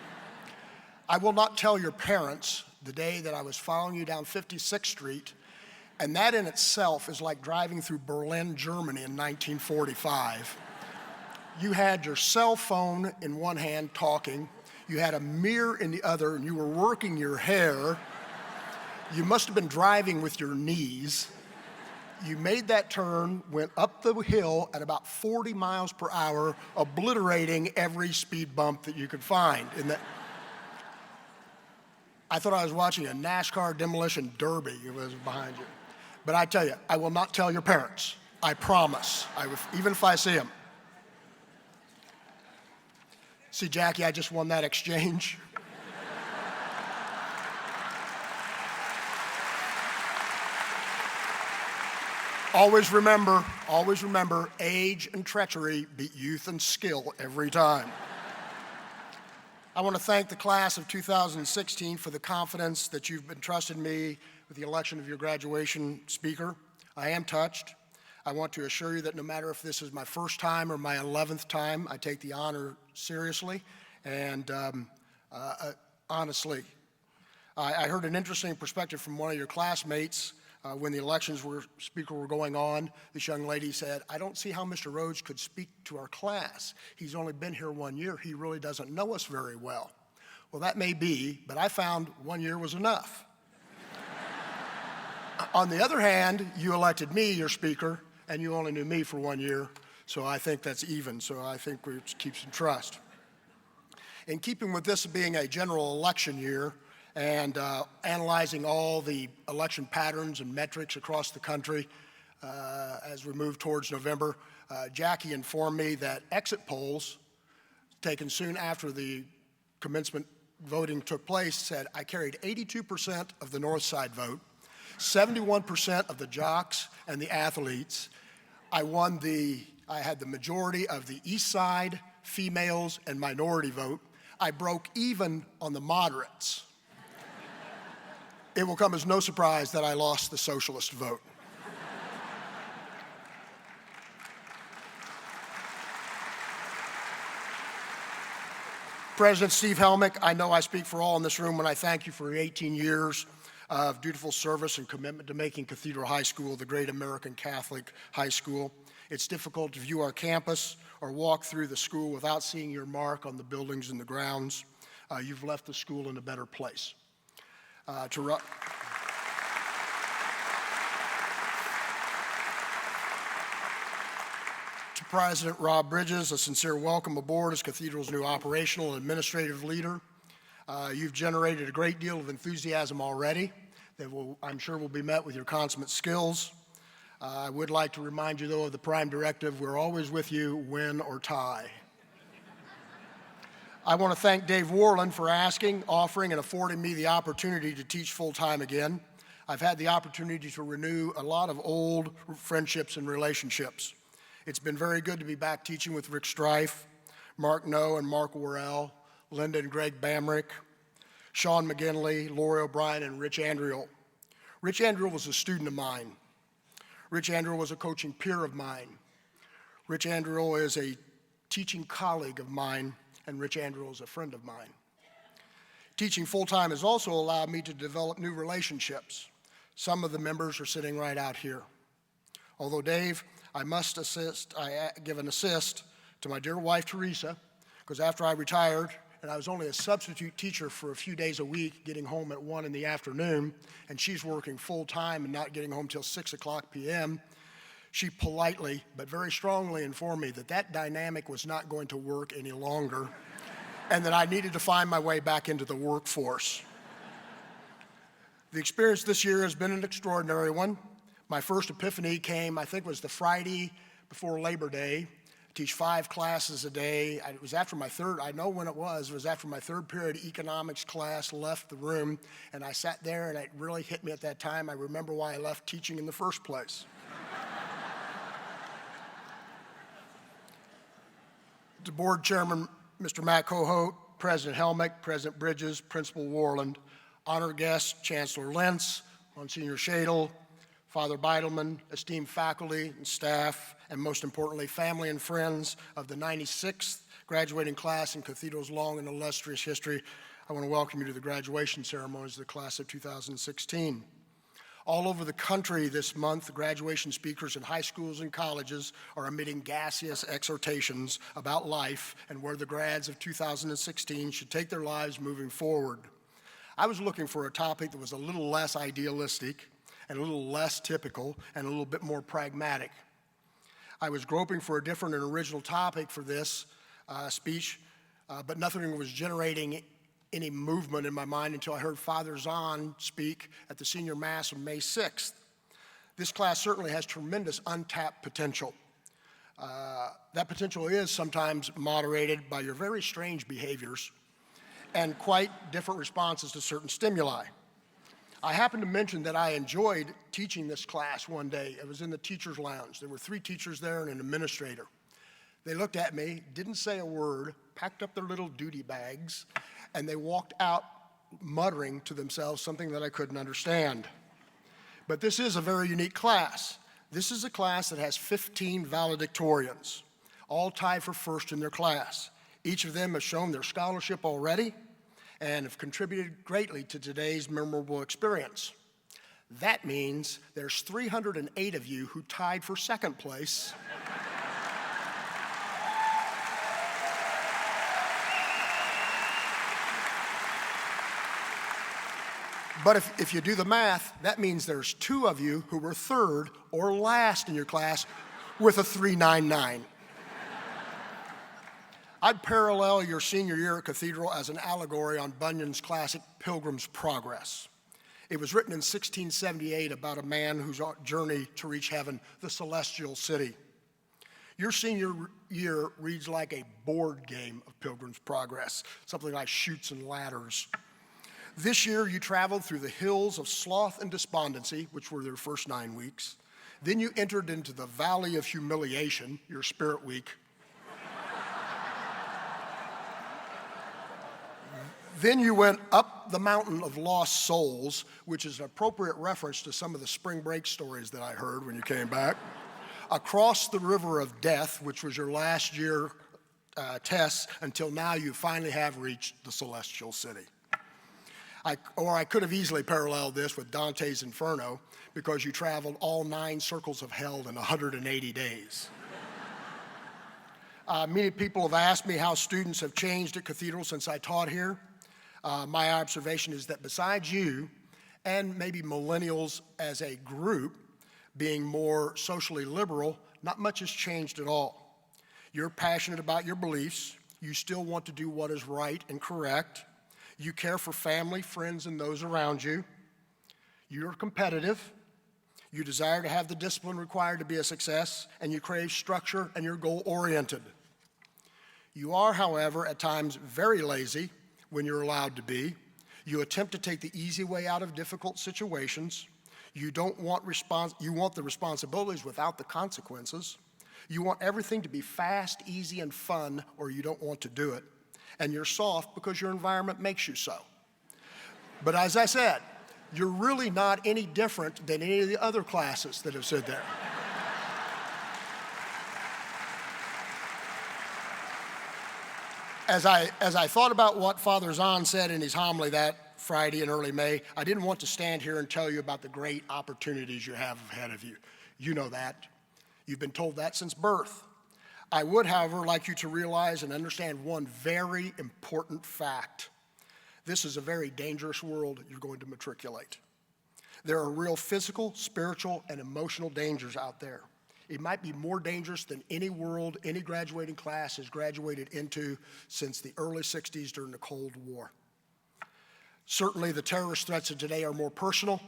I will not tell your parents the day that I was following you down 56th Street, and that in itself is like driving through Berlin, Germany in 1945. You had your cell phone in one hand talking, you had a mirror in the other, and you were working your hair. You must have been driving with your knees. You made that turn, went up the hill at about 40 miles per hour, obliterating every speed bump that you could find. I thought I was watching a NASCAR demolition derby. It was behind you. But I tell you, I will not tell your parents. I promise. Even if I see them. See, Jackie, I just won that exchange. Always remember, age and treachery beat youth and skill every time. I want to thank the class of 2016 for the confidence that you've entrusted me with the election of your graduation speaker. I am touched. I want to assure you that no matter if this is my first time or my 11th time, I take the honor seriously. And honestly, I heard an interesting perspective from one of your classmates When the elections were going on, this young lady said, "I don't see how Mr. Rhodes could speak to our class. He's only been here 1 year. He really doesn't know us very well." Well, that may be, but I found 1 year was enough. On the other hand, you elected me your speaker, and you only knew me for 1 year, so I think that's even. So I think we keep some trust. In keeping with this being a general election year, and analyzing all the election patterns and metrics across the country as we move towards November, Jackie informed me that exit polls taken soon after the commencement voting took place said I carried 82% of the North Side vote, 71% of the jocks and the athletes. I had the majority of the East Side, females, and minority vote. I broke even on the moderates. It will come as no surprise that I lost the socialist vote. President Steve Helmick, I know I speak for all in this room when I thank you for your 18 years of dutiful service and commitment to making Cathedral High School the great American Catholic high school. It's difficult to view our campus or walk through the school without seeing your mark on the buildings and the grounds. You've left the school in a better place. To President Rob Bridges, a sincere welcome aboard as Cathedral's new operational and administrative leader. You've generated a great deal of enthusiasm already that I'm sure will be met with your consummate skills. I would like to remind you, though, of the prime directive: we're always with you, win or tie. I want to thank Dave Warland for asking, offering, and affording me the opportunity to teach full-time again. I've had the opportunity to renew a lot of old friendships and relationships. It's been very good to be back teaching with Rick Strife, Mark Noe and Mark Worrell, Linda and Greg Bamrick, Sean McGinley, Lori O'Brien, and Rich Andriel. Rich Andriel was a student of mine. Rich Andriel was a coaching peer of mine. Rich Andriel is a teaching colleague of mine, and Rich Andriel is a friend of mine. Teaching full-time has also allowed me to develop new relationships. Some of the members are sitting right out here. Although Dave, I must give an assist to my dear wife, Teresa, because after I retired, and I was only a substitute teacher for a few days a week, getting home at 1 in the afternoon, and she's working full-time and not getting home till 6:00 p.m., she politely but very strongly informed me that that dynamic was not going to work any longer and that I needed to find my way back into the workforce. The experience this year has been an extraordinary one. My first epiphany came, I think it was the Friday before Labor Day. I teach 5 classes a day. It was after my third, I know when it was after my third period economics class left the room, and I sat there and it really hit me at that time. I remember why I left teaching in the first place. The board chairman, Mr. Matt Cohote, President Helmick, President Bridges, Principal Warland, honored guests, Chancellor Lentz, Monsignor Shadle, Father Beidelman, esteemed faculty and staff, and most importantly, family and friends of the 96th graduating class in Cathedral's long and illustrious history. I want to welcome you to the graduation ceremonies of the class of 2016. All over the country this month, graduation speakers in high schools and colleges are emitting gaseous exhortations about life and where the grads of 2016 should take their lives moving forward. I was looking for a topic that was a little less idealistic and a little less typical and a little bit more pragmatic. I was groping for a different and original topic for this speech, but nothing was generating any movement in my mind until I heard Father Zahn speak at the senior mass on May 6th. This class certainly has tremendous untapped potential. That potential is sometimes moderated by your very strange behaviors and quite different responses to certain stimuli. I happened to mention that I enjoyed teaching this class one day. It was in the teacher's lounge. There were 3 teachers there and an administrator. They looked at me, didn't say a word, packed up their little duty bags, and they walked out muttering to themselves something that I couldn't understand. But this is a very unique class. This is a class that has 15 valedictorians, all tied for first in their class. Each of them has shown their scholarship already and have contributed greatly to today's memorable experience. That means there's 308 of you who tied for second place. But if you do the math, that means there's 2 of you who were third or last in your class with a 399. I'd parallel your senior year at Cathedral as an allegory on Bunyan's classic Pilgrim's Progress. It was written in 1678 about a man whose journey to reach heaven, the celestial city. Your senior year reads like a board game of Pilgrim's Progress, something like Chutes and Ladders. This year, you traveled through the hills of sloth and despondency, which were their first 9 weeks. Then you entered into the valley of humiliation, your spirit week. Then you went up the mountain of lost souls, which is an appropriate reference to some of the spring break stories that I heard when you came back. Across the river of death, which was your last year test, until now you finally have reached the celestial city. I could have easily paralleled this with Dante's Inferno, because you traveled all 9 circles of hell in 180 days. Many people have asked me how students have changed at Cathedral since I taught here. My observation is that besides you, and maybe millennials as a group being more socially liberal, not much has changed at all. You're passionate about your beliefs. You still want to do what is right and correct. You care for family, friends, and those around you. You're competitive. You desire to have the discipline required to be a success, and you crave structure, and you're goal-oriented. You are, however, at times very lazy when you're allowed to be. You attempt to take the easy way out of difficult situations. You want the responsibilities without the consequences. You want everything to be fast, easy, and fun, or you don't want to do it. And you're soft because your environment makes you so. But as I said, you're really not any different than any of the other classes that have stood there. As I thought about what Father Zahn said in his homily that Friday in early May, I didn't want to stand here and tell you about the great opportunities you have ahead of you. You know that. You've been told that since birth. I would, however, like you to realize and understand one very important fact. This is a very dangerous world you're going to matriculate. There are real physical, spiritual, and emotional dangers out there. It might be more dangerous than any world any graduating class has graduated into since the early 60s during the Cold War. Certainly, the terrorist threats of today are more personal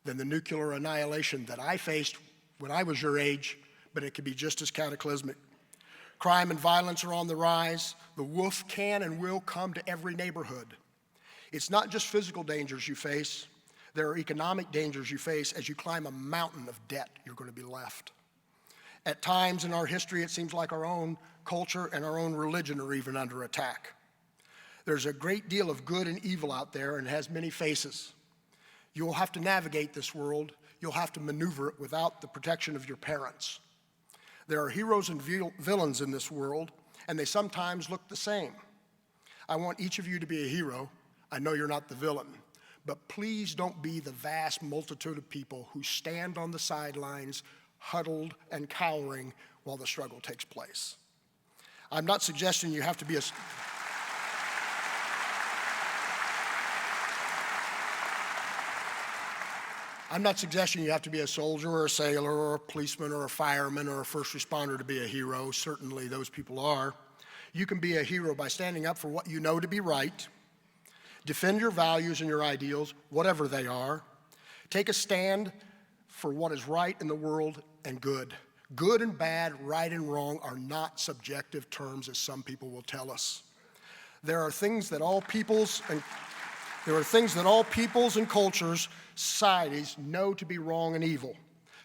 than the nuclear annihilation that I faced when I was your age, but it can be just as cataclysmic. Crime and violence are on the rise. The wolf can and will come to every neighborhood. It's not just physical dangers you face. There are economic dangers you face as you climb a mountain of debt you're going to be left. At times in our history, it seems like our own culture and our own religion are even under attack. There's a great deal of good and evil out there, and it has many faces. You'll have to navigate this world. You'll have to maneuver it without the protection of your parents. There are heroes and villains in this world, and they sometimes look the same. I want each of you to be a hero. I know you're not the villain, but please don't be the vast multitude of people who stand on the sidelines, huddled and cowering while the struggle takes place. I'm not suggesting you have to be a... I'm not suggesting you have to be a soldier or a sailor or a policeman or a fireman or a first responder to be a hero. Certainly those people are. You can be a hero by standing up for what you know to be right. Defend your values and your ideals, whatever they are. Take a stand for what is right in the world and good. Good and bad, right and wrong are not subjective terms, as some people will tell us. There are things that all peoples and cultures, societies know to be wrong and evil.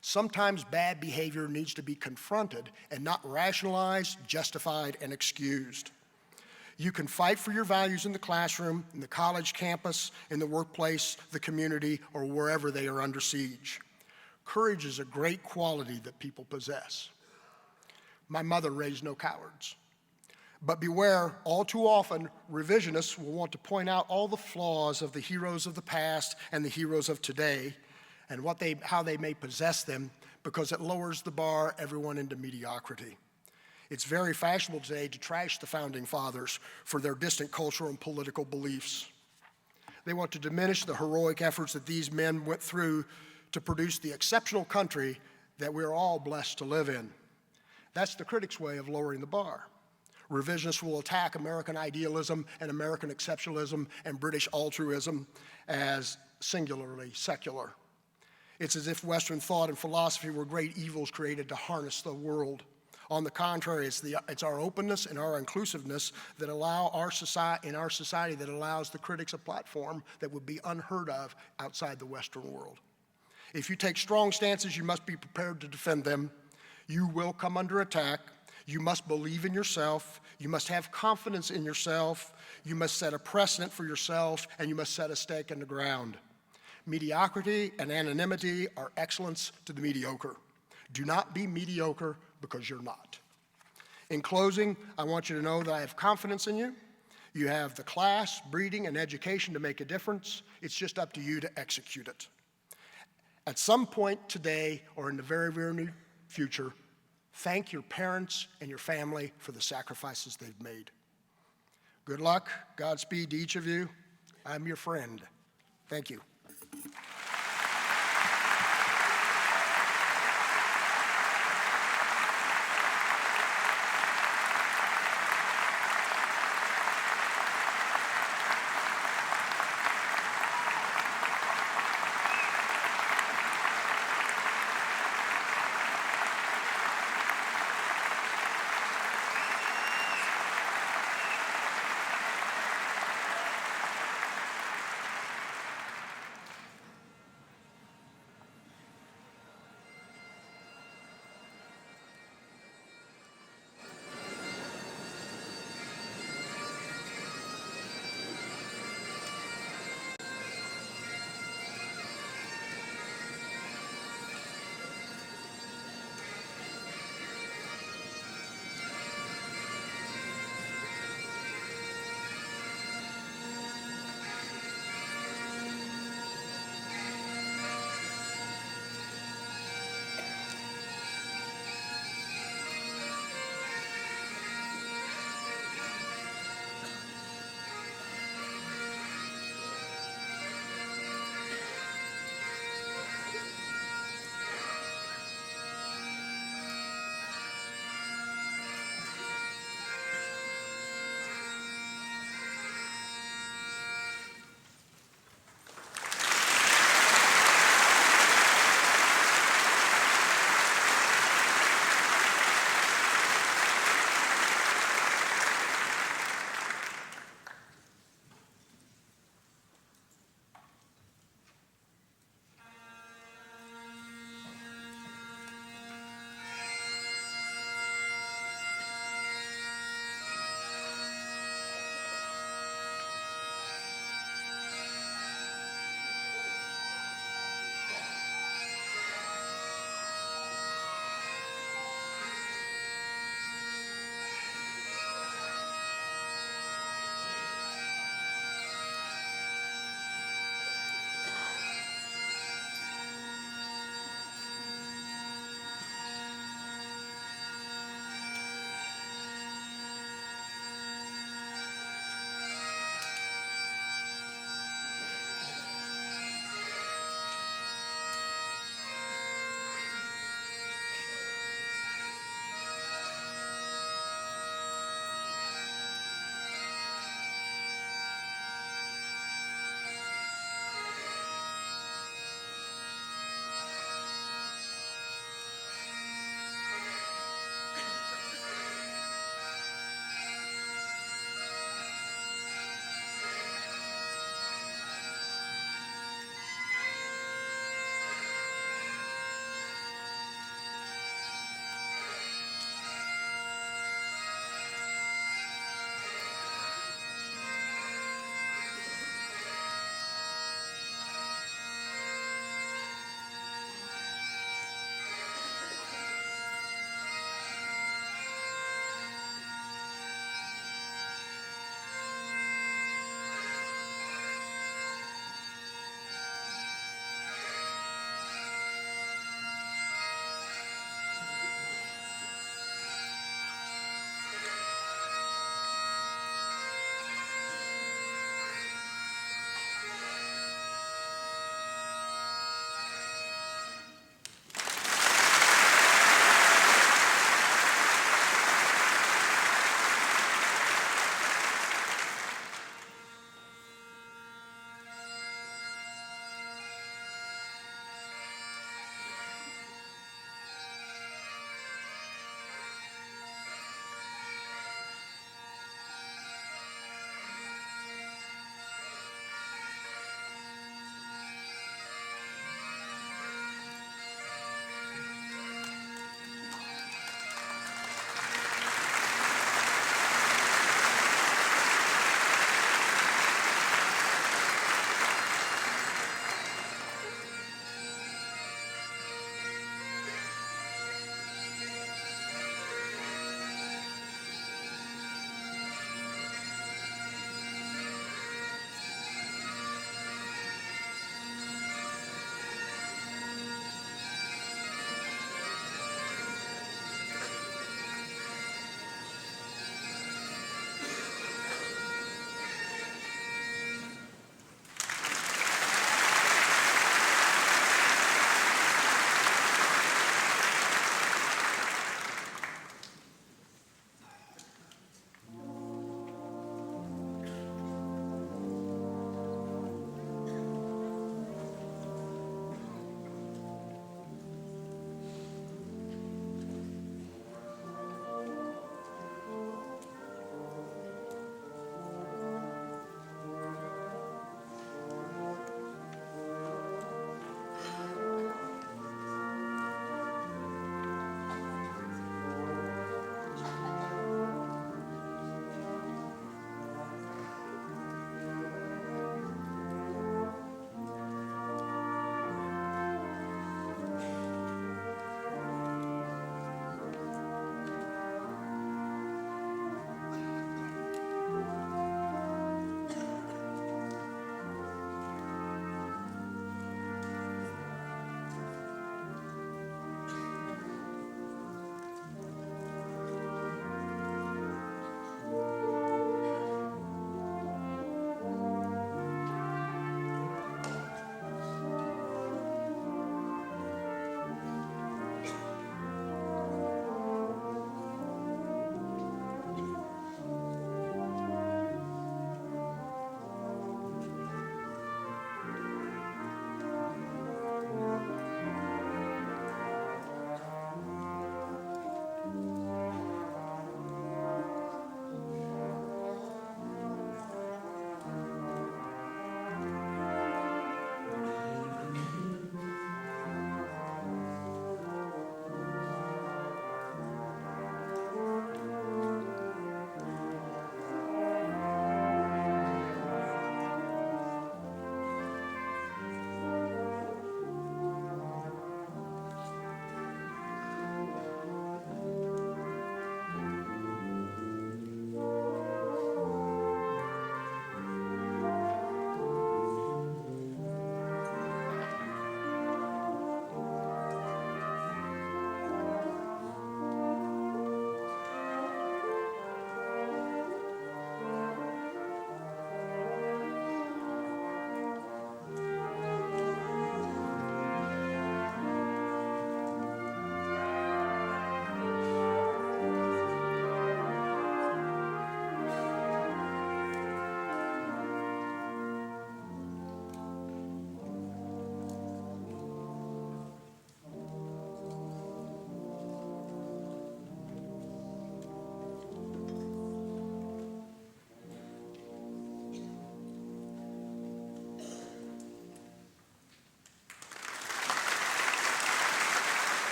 Sometimes bad behavior needs to be confronted and not rationalized, justified, and excused. You can fight for your values in the classroom, in the college campus, in the workplace, the community, or wherever they are under siege. Courage is a great quality that people possess. My mother raised no cowards. But beware, all too often, revisionists will want to point out all the flaws of the heroes of the past and the heroes of today, and how they may possess them, because it lowers the bar everyone into mediocrity. It's very fashionable today to trash the founding fathers for their distant cultural and political beliefs. They want to diminish the heroic efforts that these men went through to produce the exceptional country that we're all blessed to live in. That's the critics' way of lowering the bar. Revisionists will attack American idealism and American exceptionalism and British altruism as singularly secular. It's as if Western thought and philosophy were great evils created to harness the world. On the contrary, it's our openness and our inclusiveness that allow our society that allows the critics a platform that would be unheard of outside the Western world. If you take strong stances, you must be prepared to defend them. You will come under attack. You must believe in yourself. You must have confidence in yourself. You must set a precedent for yourself, and you must set a stake in the ground. Mediocrity and anonymity are excellence to the mediocre. Do not be mediocre because you're not. In closing, I want you to know that I have confidence in you. You have the class, breeding, and education to make a difference. It's just up to you to execute it. At some point today or in the very, very near future, thank your parents and your family for the sacrifices they've made. Good luck, Godspeed to each of you. I'm your friend. Thank you.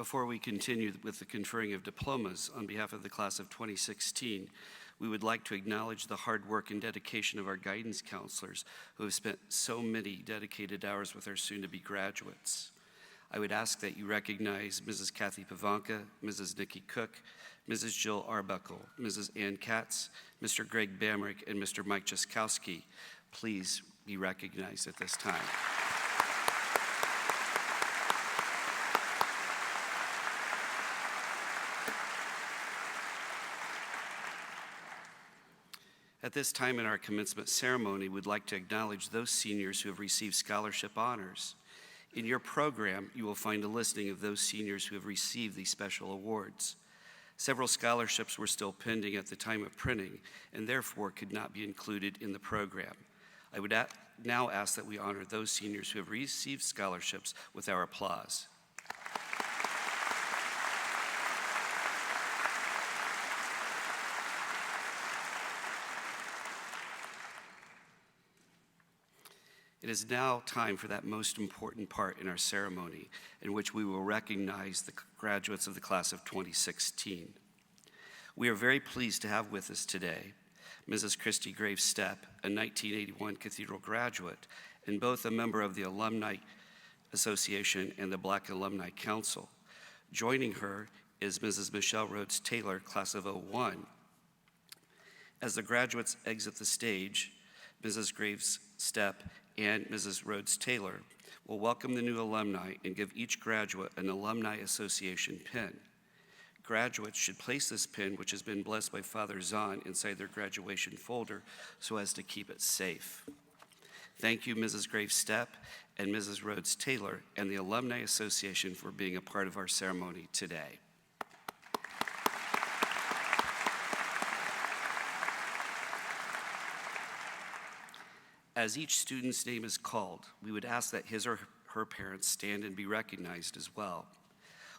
Before we continue with the conferring of diplomas on behalf of the class of 2016, we would like to acknowledge the hard work and dedication of our guidance counselors who have spent so many dedicated hours with our soon-to-be graduates. I would ask that you recognize Mrs. Kathy Pavanka, Mrs. Nikki Cook, Mrs. Jill Arbuckle, Mrs. Ann Katz, Mr. Greg Bamrick, and Mr. Mike Jaskowski. Please be recognized at this time. At this time in our commencement ceremony, we'd like to acknowledge those seniors who have received scholarship honors. In your program, you will find a listing of those seniors who have received these special awards. Several scholarships were still pending at the time of printing and therefore could not be included in the program. I would now ask that we honor those seniors who have received scholarships with our applause. It is now time for that most important part in our ceremony, in which we will recognize the graduates of the class of 2016. We are very pleased to have with us today Mrs. Christy Graves Stepp, a 1981 Cathedral graduate, and both a member of the Alumni Association and the Black Alumni Council. Joining her is Mrs. Michelle Rhodes Taylor, class of 01. As the graduates exit the stage, Mrs. Graves Stepp and Mrs. Rhodes Taylor will welcome the new alumni and give each graduate an Alumni Association pin. Graduates should place this pin, which has been blessed by Father Zahn, inside their graduation folder so as to keep it safe. Thank you, Mrs. Graves Stepp and Mrs. Rhodes Taylor and the Alumni Association for being a part of our ceremony today. As each student's name is called, we would ask that his or her parents stand and be recognized as well.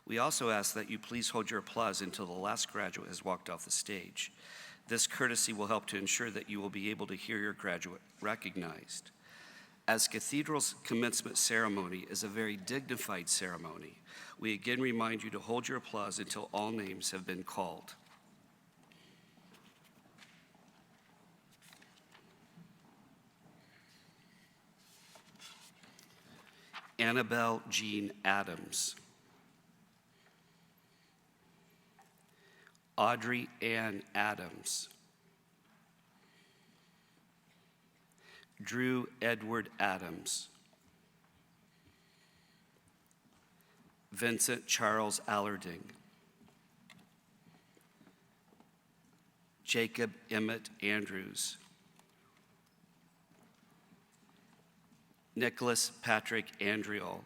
We also ask that you please hold your applause until the last graduate has walked off the stage. This courtesy will help to ensure that you will be able to hear your graduate recognized. As Cathedral's commencement ceremony is a very dignified ceremony, we again remind you to hold your applause until all names have been called. Annabelle Jean Adams. Audrey Ann Adams. Drew Edward Adams. Vincent Charles Allerding. Jacob Emmett Andrews. Nicholas Patrick Andriol.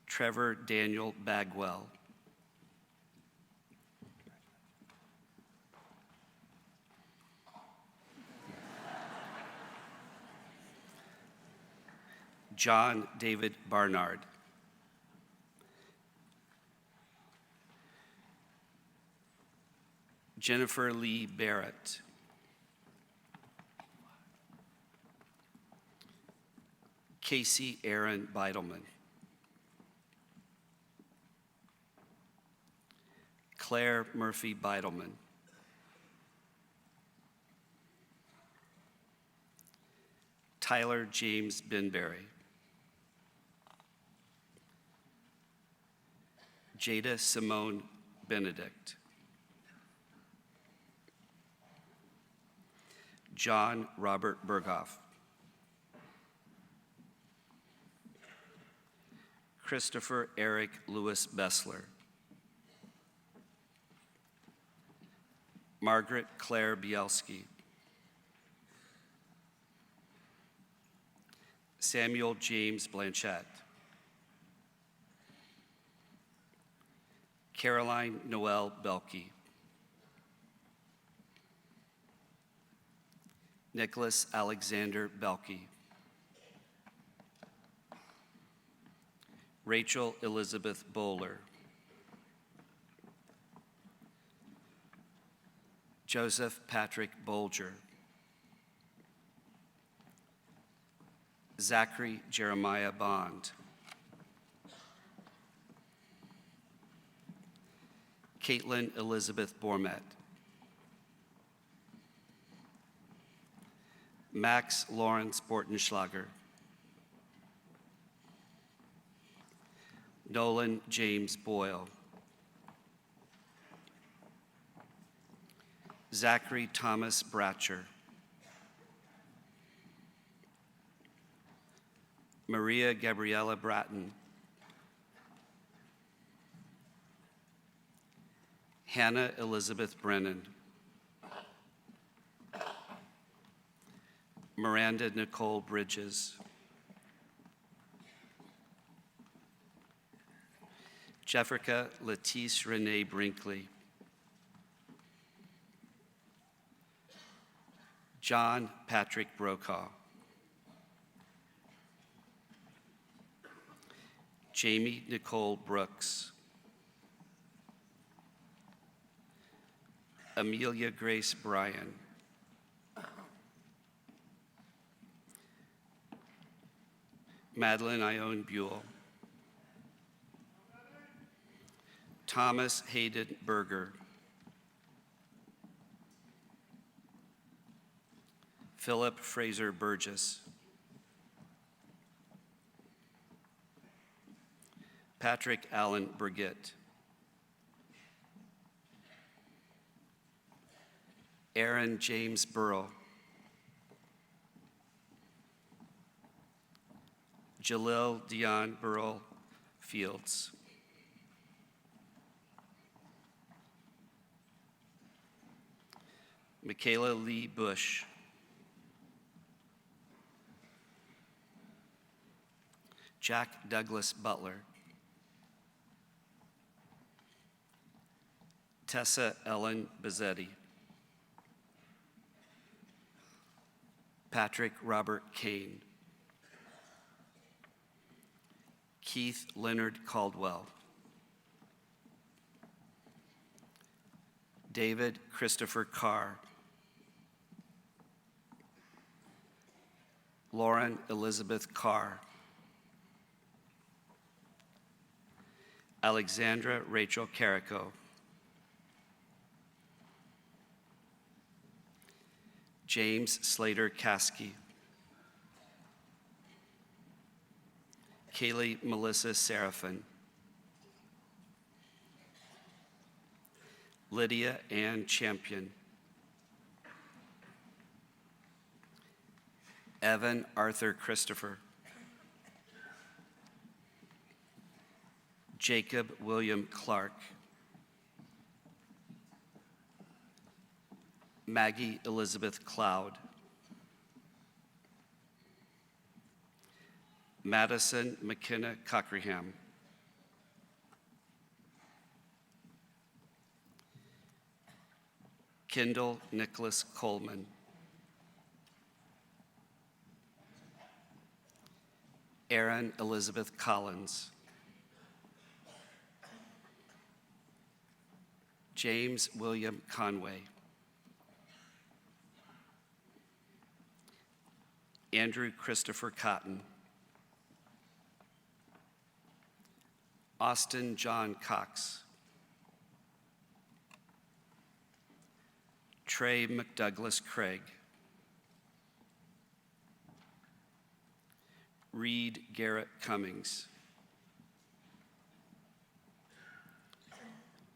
Trevor Daniel Bagwell. John David Barnard. Jennifer Lee Barrett. Casey Aaron Beidelman. Claire Murphy Beidelman. Tyler James Binberry. Jada Simone Benedict. John Robert Berghoff. Christopher Eric Lewis Bessler. Margaret Claire Bielski. Samuel James Blanchett. Caroline Noel Belkey. Nicholas Alexander Belkey. Rachel Elizabeth Bowler. Joseph Patrick Bolger. Zachary Jeremiah Bond. Caitlin Elizabeth Bormet. Max Lawrence Bortenschlager. Nolan James Boyle. Zachary Thomas Bratcher. Maria Gabriela Bratton. Hannah Elizabeth Brennan. Miranda Nicole Bridges. Jeffrica Letice Renee Brinkley. John Patrick Brokaw. Jamie Nicole Brooks. Amelia Grace Bryan. Madeline Ione Buell. Thomas Hayden Berger. Philip Fraser Burgess. Patrick Allen Burgett. Aaron James Burrow. Jalil Dion Burrell Fields. Michaela Lee Bush. Jack Douglas Butler. Tessa Ellen Bazzetti. Patrick Robert Kane. Keith Leonard Caldwell. David Christopher Carr. Lauren Elizabeth Carr. Alexandra Rachel Carrico. James Slater Caskey. Kaylee Melissa Seraphin. Lydia Ann Champion. Evan Arthur Christopher. Jacob William Clark. Maggie Elizabeth Cloud. Madison McKenna Cockerham. Kendall Nicholas Coleman. Erin Elizabeth Collins. James William Conway. Andrew Christopher Cotton. Austin John Cox. Trey McDouglas Craig. Reed Garrett Cummings.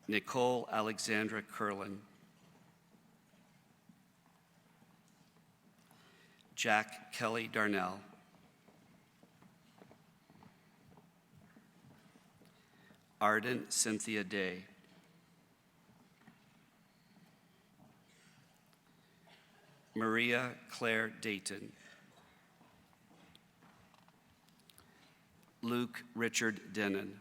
Nicole Alexandra Curlin. Jack Kelly Darnell. Arden Cynthia Day. Maria Claire Dayton. Luke Richard Denon.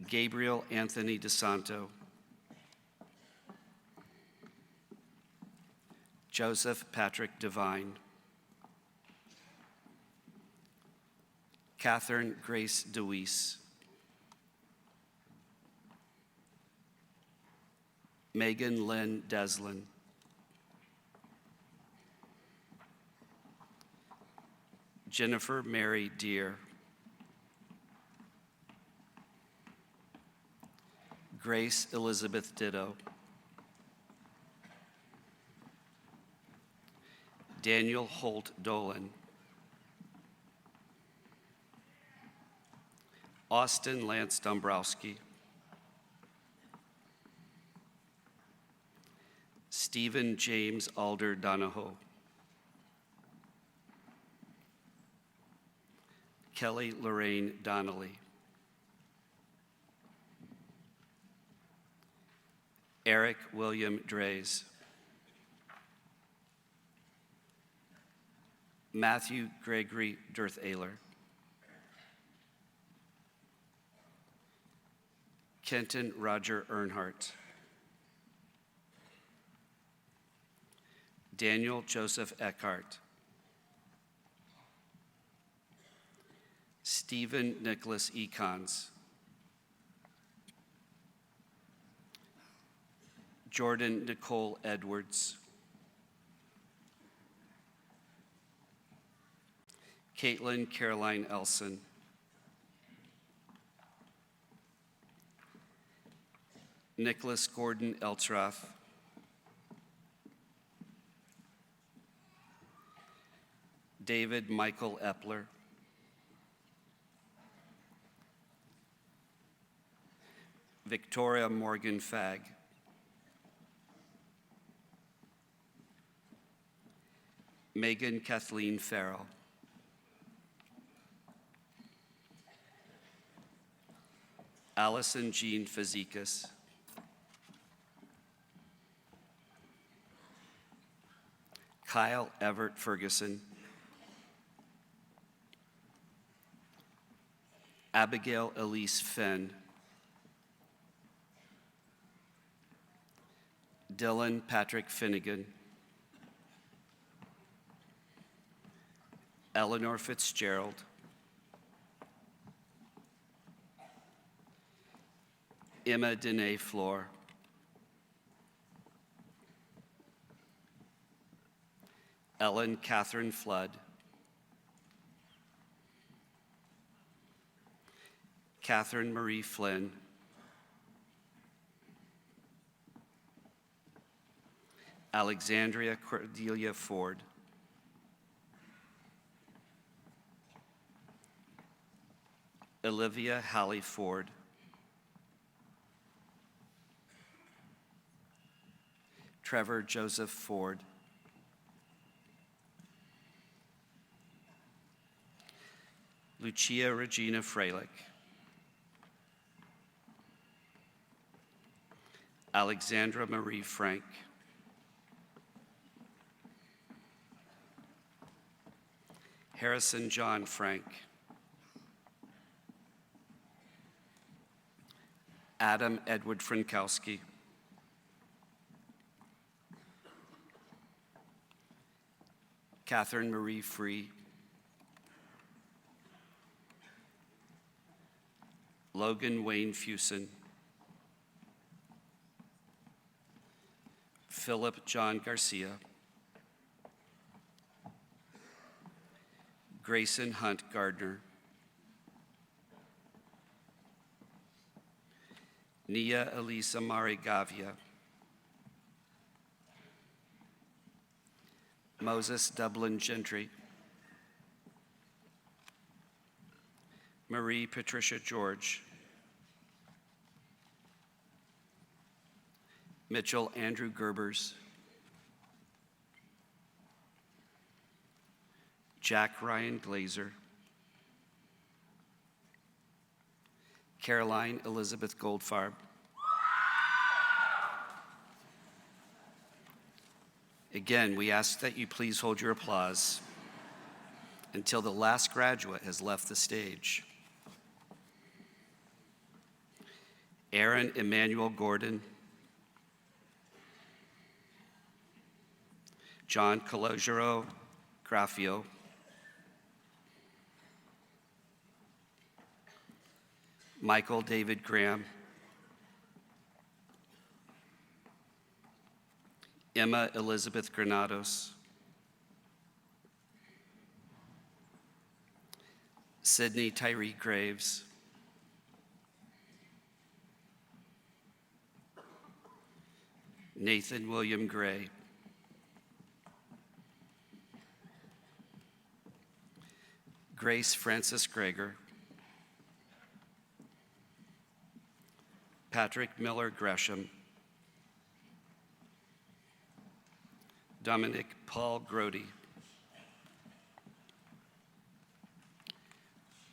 Gabriel Anthony DeSanto. Joseph Patrick Devine. Catherine Grace DeWeese. Megan Lynn Deslin. Jennifer Mary Deere, Grace Elizabeth Ditto, Daniel Holt Dolan, Austin Lance Dombrowski, Stephen James Alder Donahoe, Kelly Lorraine Donnelly, Eric William Drays, Matthew Gregory Dirth-Ayler, Kenton Roger Earnhardt, Daniel Joseph Eckhart, Stephen Nicholas Econs, Jordan Nicole Edwards, Caitlin Caroline Elson, Nicholas Gordon Eltroth, David Michael Epler, Victoria Morgan Fagg, Megan Kathleen Farrell, Allison Jean Fazekas, Kyle Everett Ferguson, Abigail Elise Fenn, Dylan Patrick Finnegan, Eleanor Fitzgerald, Emma Dene Floor, Ellen Catherine Flood, Catherine Marie Flynn, Alexandria Cordelia Ford, Olivia Hallie Ford, Trevor Joseph Ford, Lucia Regina Freilich, Alexandra Marie Frank, Harrison John Frank, Adam Edward Frankowski, Catherine Marie Free, Logan Wayne Fusen, Philip John Garcia, Grayson Hunt Gardner, Nia Elisa Mari Gavia, Moses Dublin Gentry, Marie Patricia George, Mitchell Andrew Gerbers, Jack Ryan Glazer, Caroline Elizabeth Goldfarb, again, we ask that you please hold your applause until the last graduate has left the stage. Aaron Emmanuel Gordon, John Calogero Graffio, Michael David Graham, Emma Elizabeth Granados, Sydney Tyree Graves, Nathan William Gray, Grace Francis Greger, Patrick Miller Gresham, Dominic Paul Grody,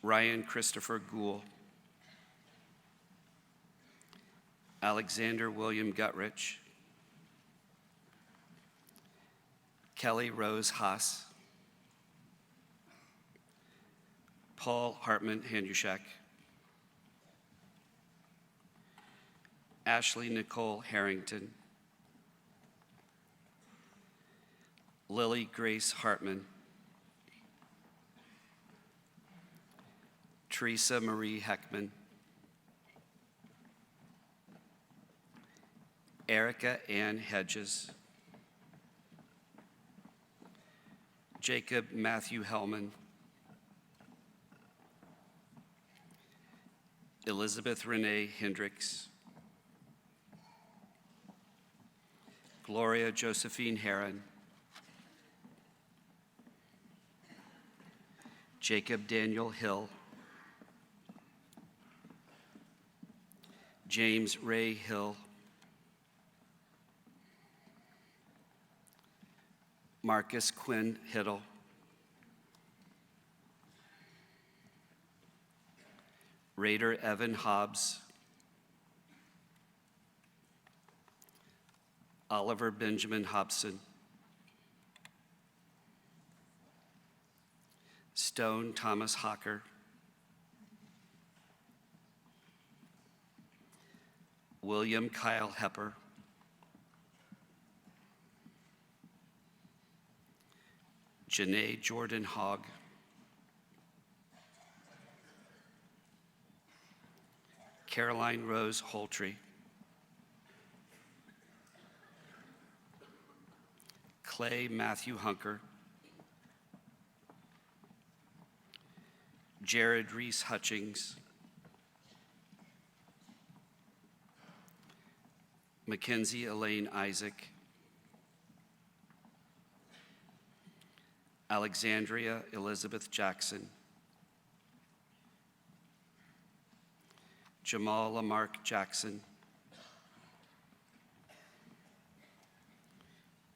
Ryan Christopher Gould, Alexander William Gutrich, Kelly Rose Haas, Paul Hartman Handushek, Ashley Nicole Harrington, Lily Grace Hartman, Teresa Marie Heckman, Erica Ann Hedges, Jacob Matthew Hellman, Elizabeth Renee Hendricks, Gloria Josephine Heron, Jacob Daniel Hill, James Ray Hill, Marcus Quinn Hiddle, Raider Evan Hobbs, Oliver Benjamin Hobson, Stone Thomas Hawker, William Kyle Hepper, Janae Jordan Hogg, Caroline Rose Holtree, Clay Matthew Hunker, Jared Reese Hutchings, Mackenzie Elaine Isaac, Alexandria Elizabeth Jackson, Jamal Lamarck Jackson,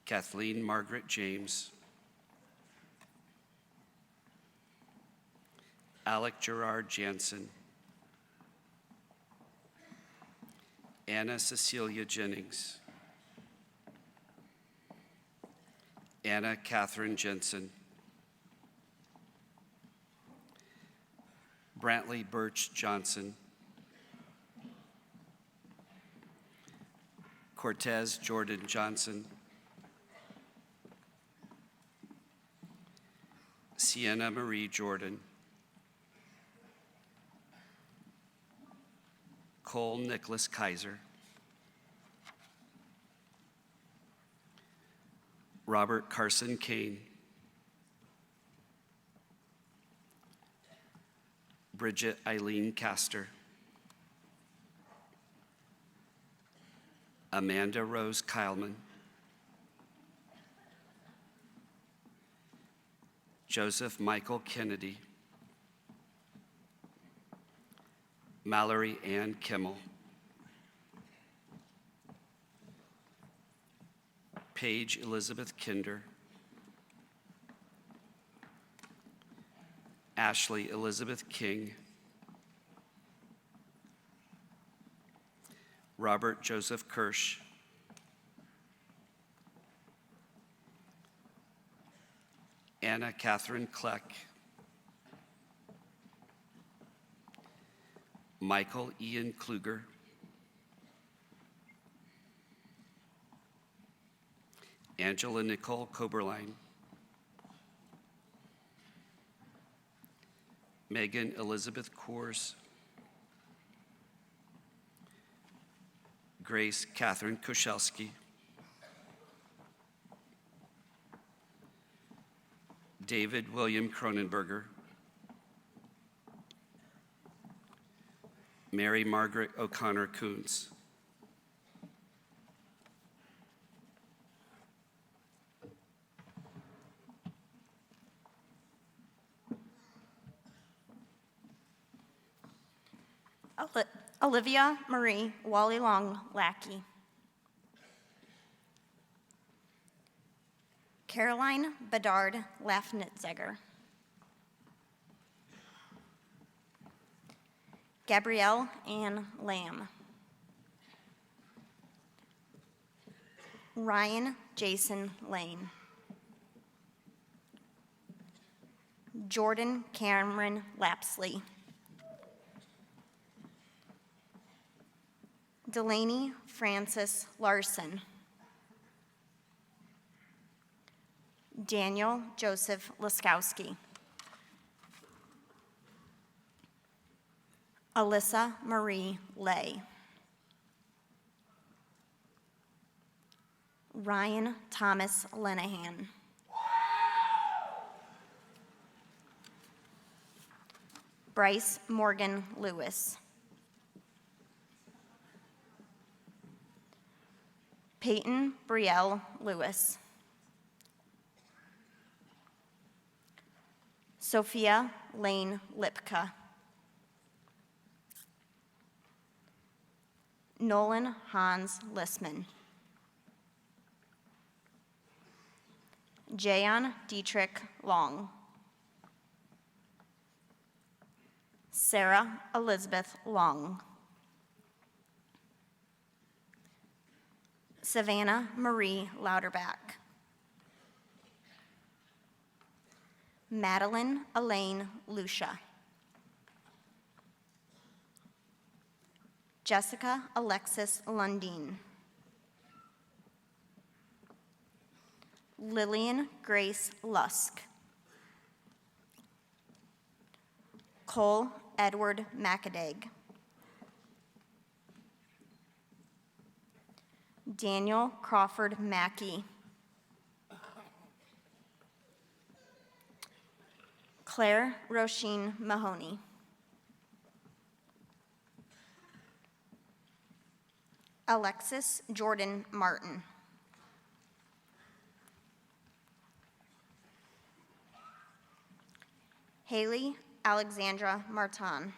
Kathleen Margaret James, Alec Gerard Jansen, Anna Cecilia Jennings, Anna Catherine Jensen, Brantley Birch Johnson, Cortez Jordan Johnson, Sienna Marie Jordan, Cole Nicholas Kaiser, Robert Carson Kane, Bridget Eileen Castor, Amanda Rose Kyleman, Joseph Michael Kennedy, Mallory Ann Kimmel, Paige Elizabeth Kinder, Ashley Elizabeth King, Robert Joseph Kirsch, Anna Catherine Kleck, Michael Ian Kluger, Angela Nicole Koberlein, Megan Elizabeth Coors, Grace Catherine Koszelski, David William Cronenberger, Mary Margaret O'Connor Coons. Olivia Marie Wally Long Lackey. Caroline Bedard Lafnitzegger. Gabrielle Ann Lamb. Ryan Jason Lane. Jordan Cameron Lapsley. Delaney Francis Larson. Daniel Joseph Laskowski. Alyssa Marie Lay. Ryan Thomas Lenahan. Bryce Morgan Lewis. Peyton Brielle Lewis. Sophia Lane Lipka. Nolan Hans Lissman. Jayon Dietrich Long. Sarah Elizabeth Long. Savannah Marie Louderback. Madeline Elaine Lucia. Jessica Alexis Lundeen. Lillian Grace Lusk. Cole Edward McAdag. Daniel Crawford Mackey. Claire Roisin Mahoney. Alexis Jordan Martin. Haley Alexandra Martin.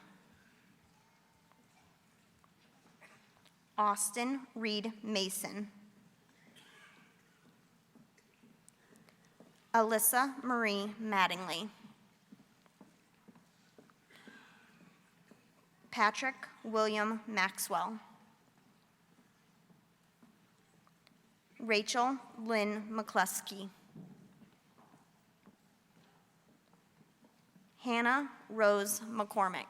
Austin Reed Mason. Alyssa Marie Mattingly. Patrick William Maxwell. Rachel Lynn McCluskey. Hannah Rose McCormick.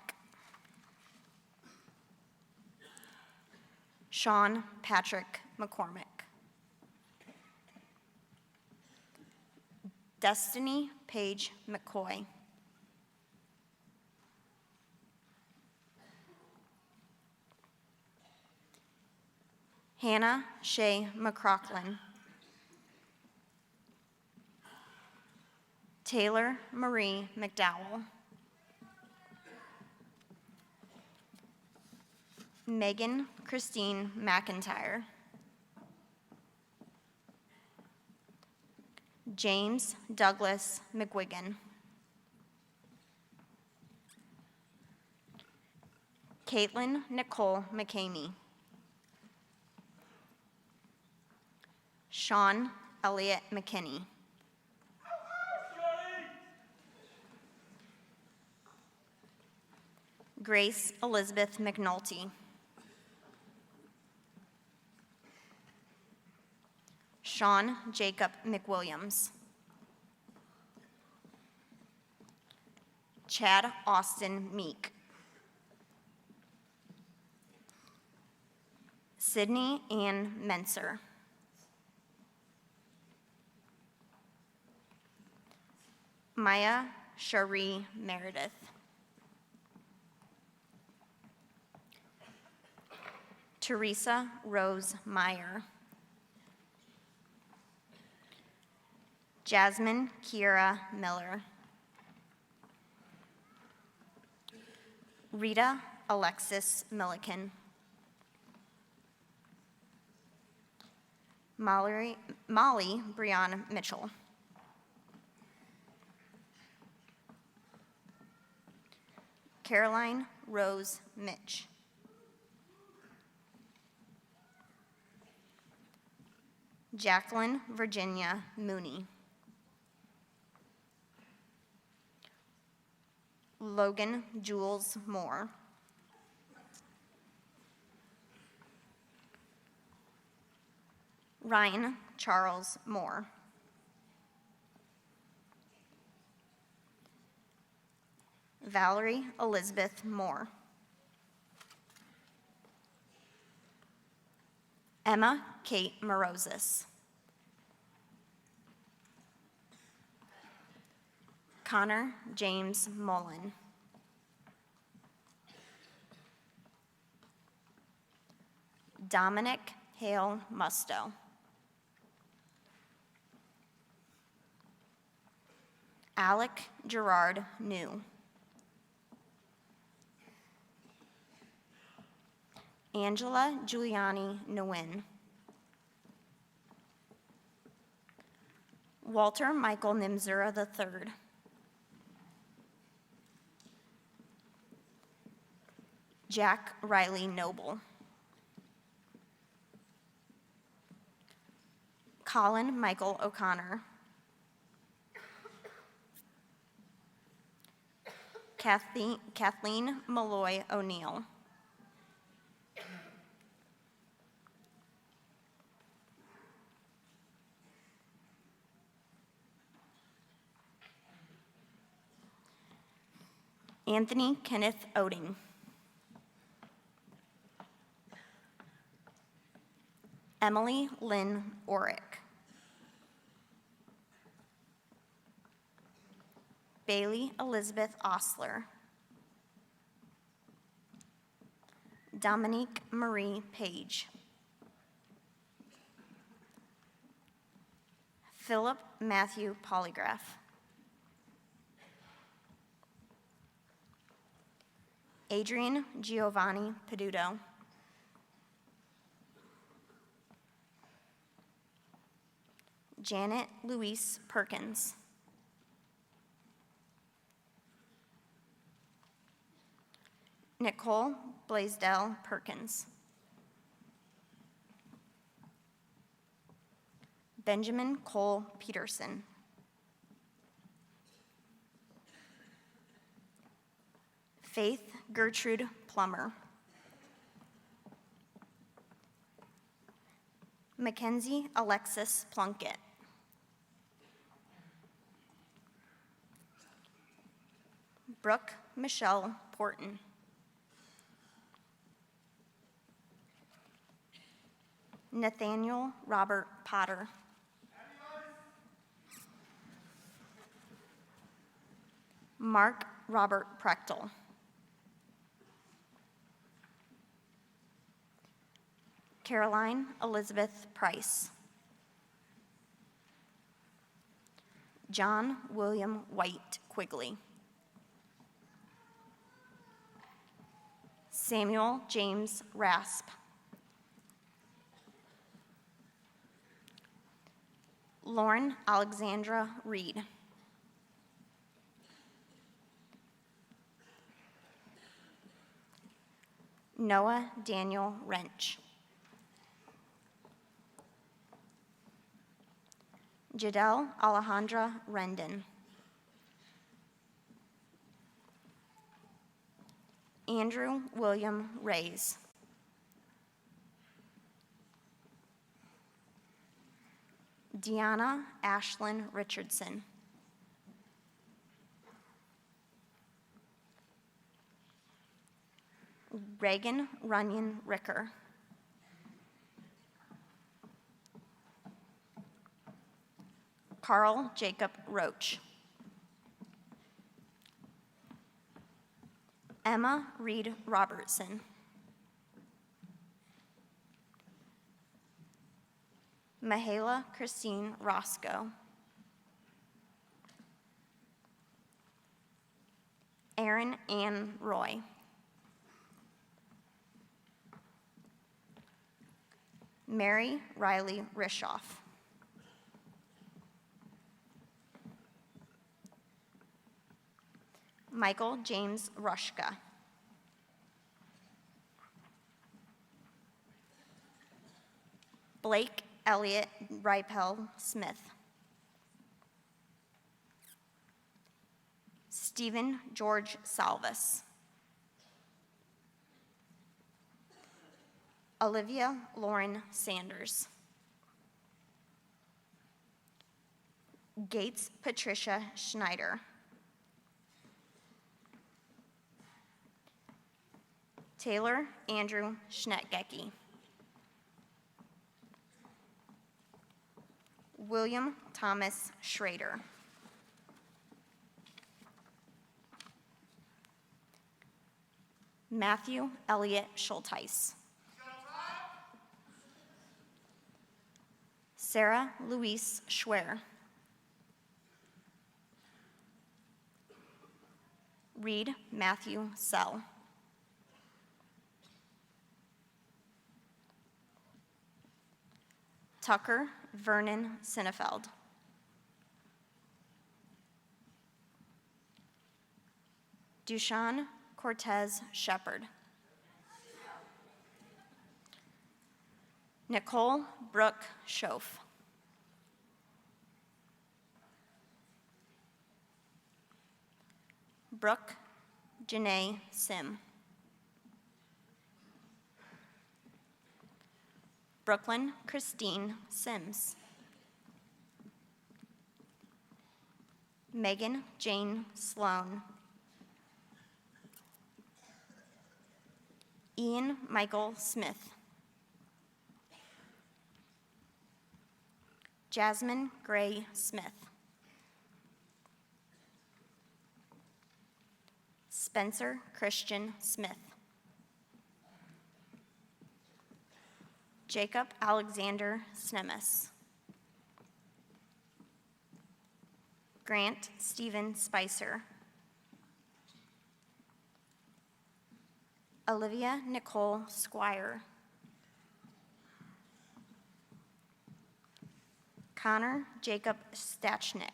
Sean Patrick McCormick. Destiny Paige McCoy. Hannah Shea McCrocklin. Taylor Marie McDowell. Megan Christine McIntyre. James Douglas McWigan. Caitlin Nicole McCamey. Sean Elliott McKinney. Grace Elizabeth McNulty. Sean Jacob McWilliams. Chad Austin Meek. Sydney Ann Menser. Maya Cherie Meredith. Teresa Rose Meyer. Jasmine Kiera Miller. Rita Alexis Milliken. Molly Breon Mitchell. Caroline Rose Mitch. Jacqueline Virginia Mooney. Logan Jules Moore. Ryan Charles Moore. Valerie Elizabeth Moore. Emma Kate Morosis. Connor James Mullen. Dominic Hale Musto. Alec Gerard New. Angela Giuliani Nguyen. Walter Michael Nimzura III. Jack Riley Noble. Colin Michael O'Connor. Kathleen Malloy O'Neill. Anthony Kenneth Oding. Emily Lynn Orick. Bailey Elizabeth Osler. Dominique Marie Page. Philip Matthew Polygraph. Adrian Giovanni Peduto. Janet Louise Perkins. Nicole Blaisdell Perkins. Benjamin Cole Peterson. Faith Gertrude Plummer. Mackenzie Alexis Plunkett. Brooke Michelle Porton. Nathaniel Robert Potter. Mark Robert Prechtel. Caroline Elizabeth Price. John William White Quigley. Samuel James Rasp. Lauren Alexandra Reed. Noah Daniel Wrench. Jadelle Alejandra Rendon. Andrew William Reyes. Deanna Ashlyn Richardson. Reagan Runyon Ricker. Carl Jacob Roach. Emma Reed Robertson. Mahala Christine Roscoe. Erin Ann Roy. Mary Riley Rishoff. Michael James Rushka. Blake Elliott Ripel Smith. Stephen George Salvis. Olivia Lauren Sanders. Gates Patricia Schneider. Taylor Andrew Schnettgecki. William Thomas Schrader. Matthew Elliott Schulteis. Sarah Louise Schwer. Reed Matthew Sell. Tucker Vernon Sinnefeld. Dushan Cortez Shepard. Nicole Brooke Schoaf. Brooke Janae Sim. Brooklyn Christine Sims. Megan Jane Sloan. Ian Michael Smith. Jasmine Gray Smith. Spencer Christian Smith. Jacob Alexander Snemis. Grant Stephen Spicer. Olivia Nicole Squire. Connor Jacob Stachnick.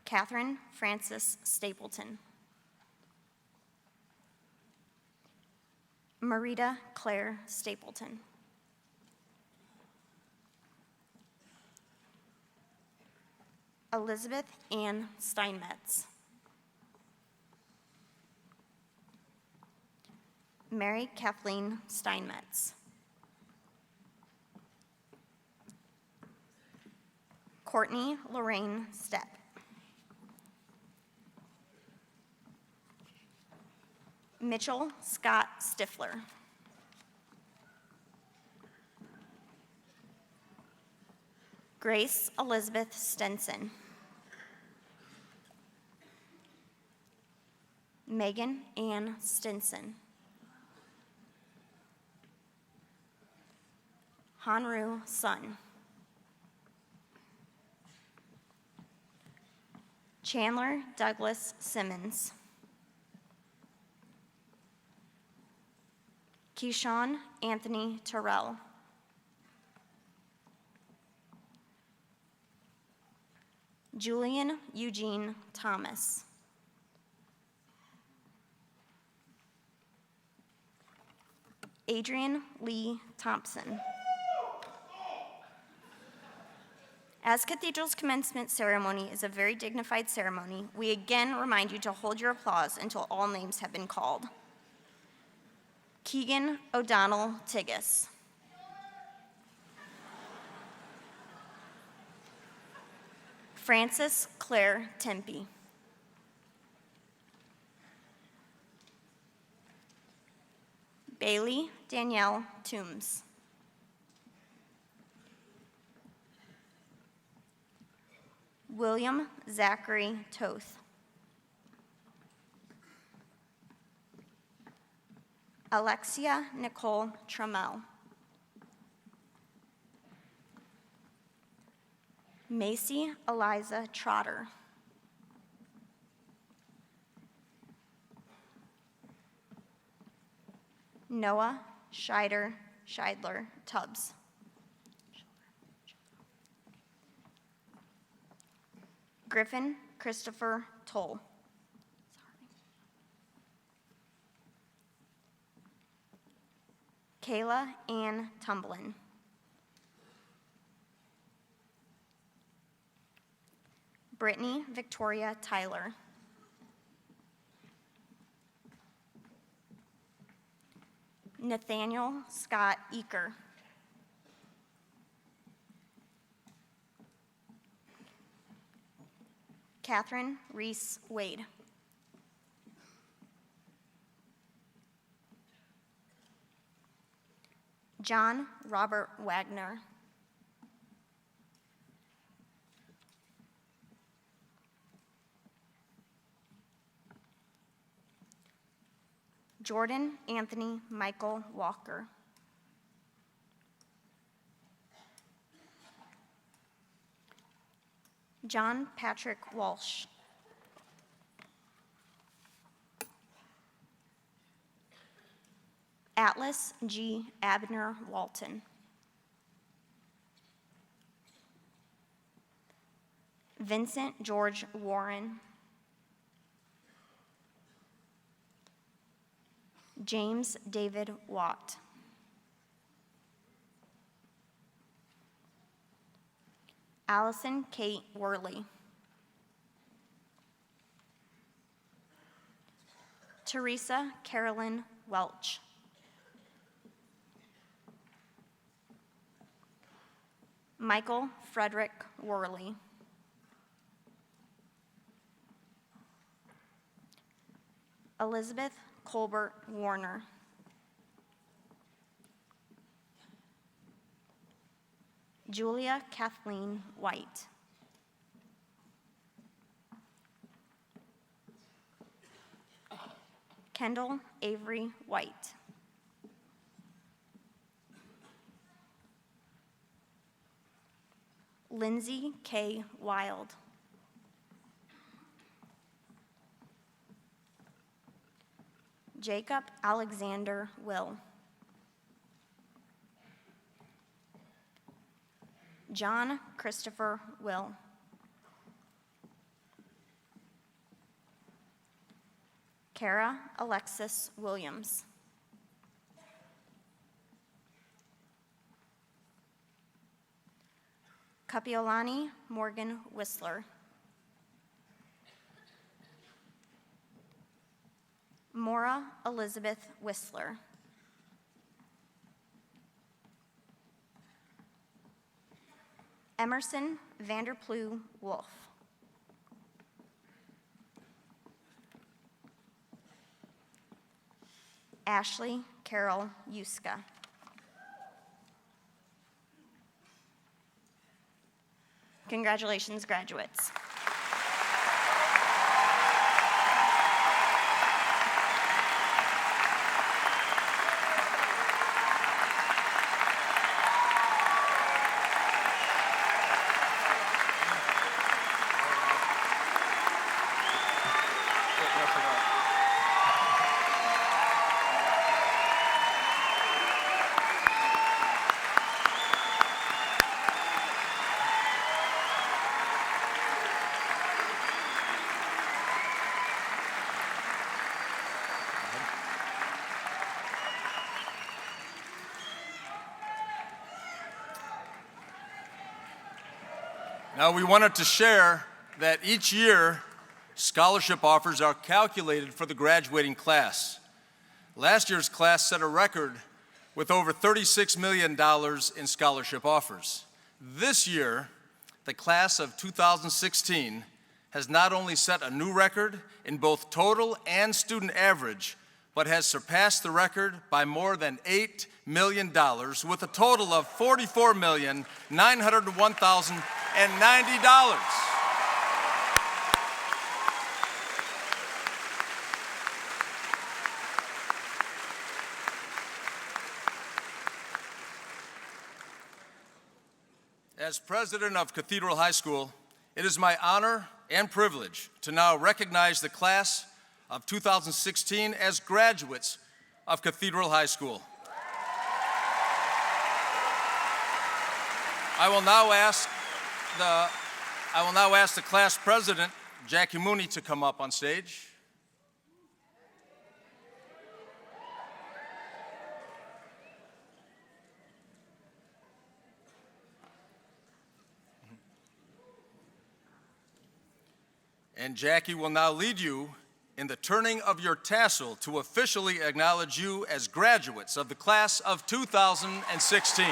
Catherine Frances Stapleton. Marita Claire Stapleton. Elizabeth Ann Steinmetz. Mary Kathleen Steinmetz. Courtney Lorraine Stepp. Mitchell Scott Stifler. Grace Elizabeth Stenson. Megan Ann Stinson. Hanru Sun. Chandler Douglas Simmons. Keyshawn Anthony Terrell. Julian Eugene Thomas. Adrian Lee Thompson. As Cathedral's commencement ceremony is a very dignified ceremony, we again remind you to hold your applause until all names have been called. Keegan O'Donnell Tigges. Frances Claire Tempe. Bailey Danielle Toombs. William Zachary Toth. Alexia Nicole Trammell. Macy Eliza Trotter. Noah Scheidler Tubbs. Griffin Christopher Toll. Kayla Ann Tumblin. Brittany Victoria Tyler. Nathaniel Scott Eaker. Catherine Reese Wade. John Robert Wagner. Jordan Anthony Michael Walker. John Patrick Walsh. Atlas G. Abner Walton. Vincent George Warren. James David Watt. Allison Kate Worley. Teresa Carolyn Welch. Michael Frederick Worley. Elizabeth Colbert Warner. Julia Kathleen White. Kendall Avery White. Lindsay K. Wild. Jacob Alexander Will. John Christopher Will. Kara Alexis Williams. Kapiolani Morgan Whistler. Maura Elizabeth Whistler. Emerson Vanderplew Wolf. Ashley Carol Yuska. Congratulations, graduates. Now, we wanted to share that each year, scholarship offers are calculated for the graduating class. Last year's class set a record with over $36 million in scholarship offers. This year, the class of 2016 has not only set a new record in both total and student average, but has surpassed the record by more than $8 million with a total of $44,901,090. As president of Cathedral High School, it is my honor and privilege to now recognize the class of 2016 as graduates of Cathedral High School. I will now ask the class president, Jackie Mooney, to come up on stage. And Jackie will now lead you in the turning of your tassel to officially acknowledge you as graduates of the class of 2016.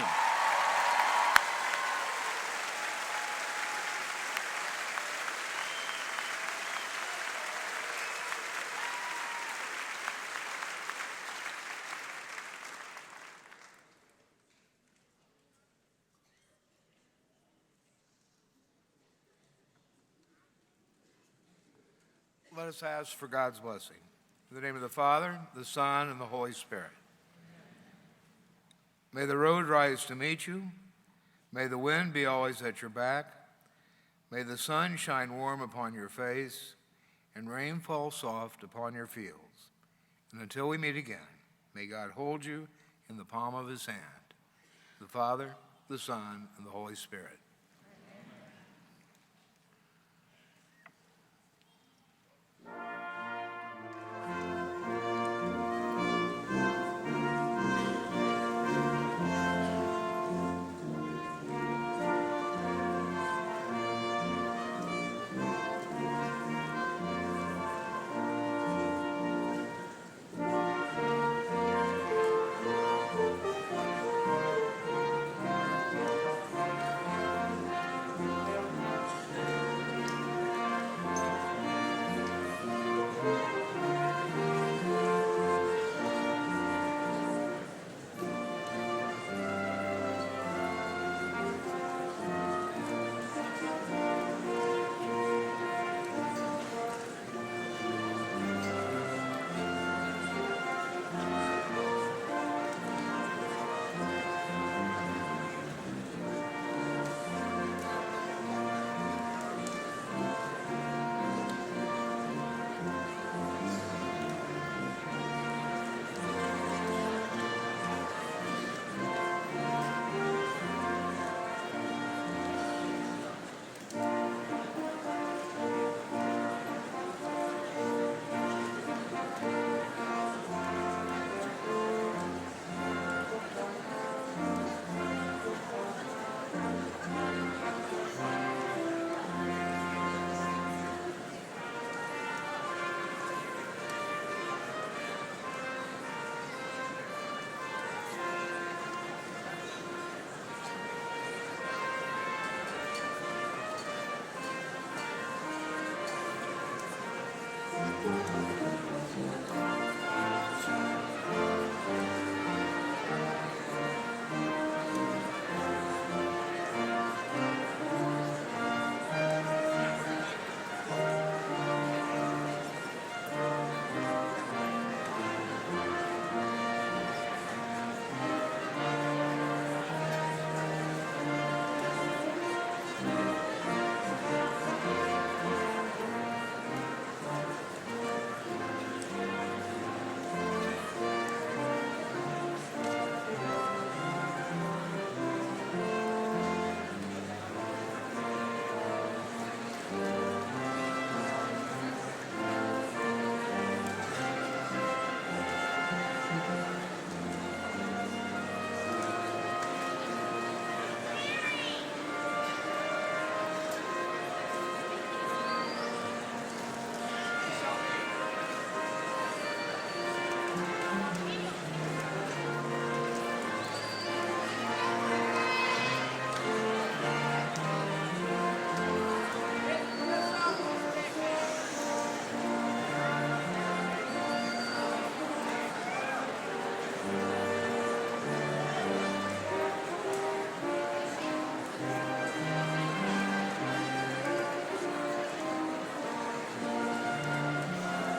Let us ask for God's blessing. In the name of the Father, the Son, and the Holy Spirit. May the road rise to meet you. May the wind be always at your back. May the sun shine warm upon your face and rain fall soft upon your fields. And until we meet again, may God hold you in the palm of his hand. The Father, the Son, and the Holy Spirit.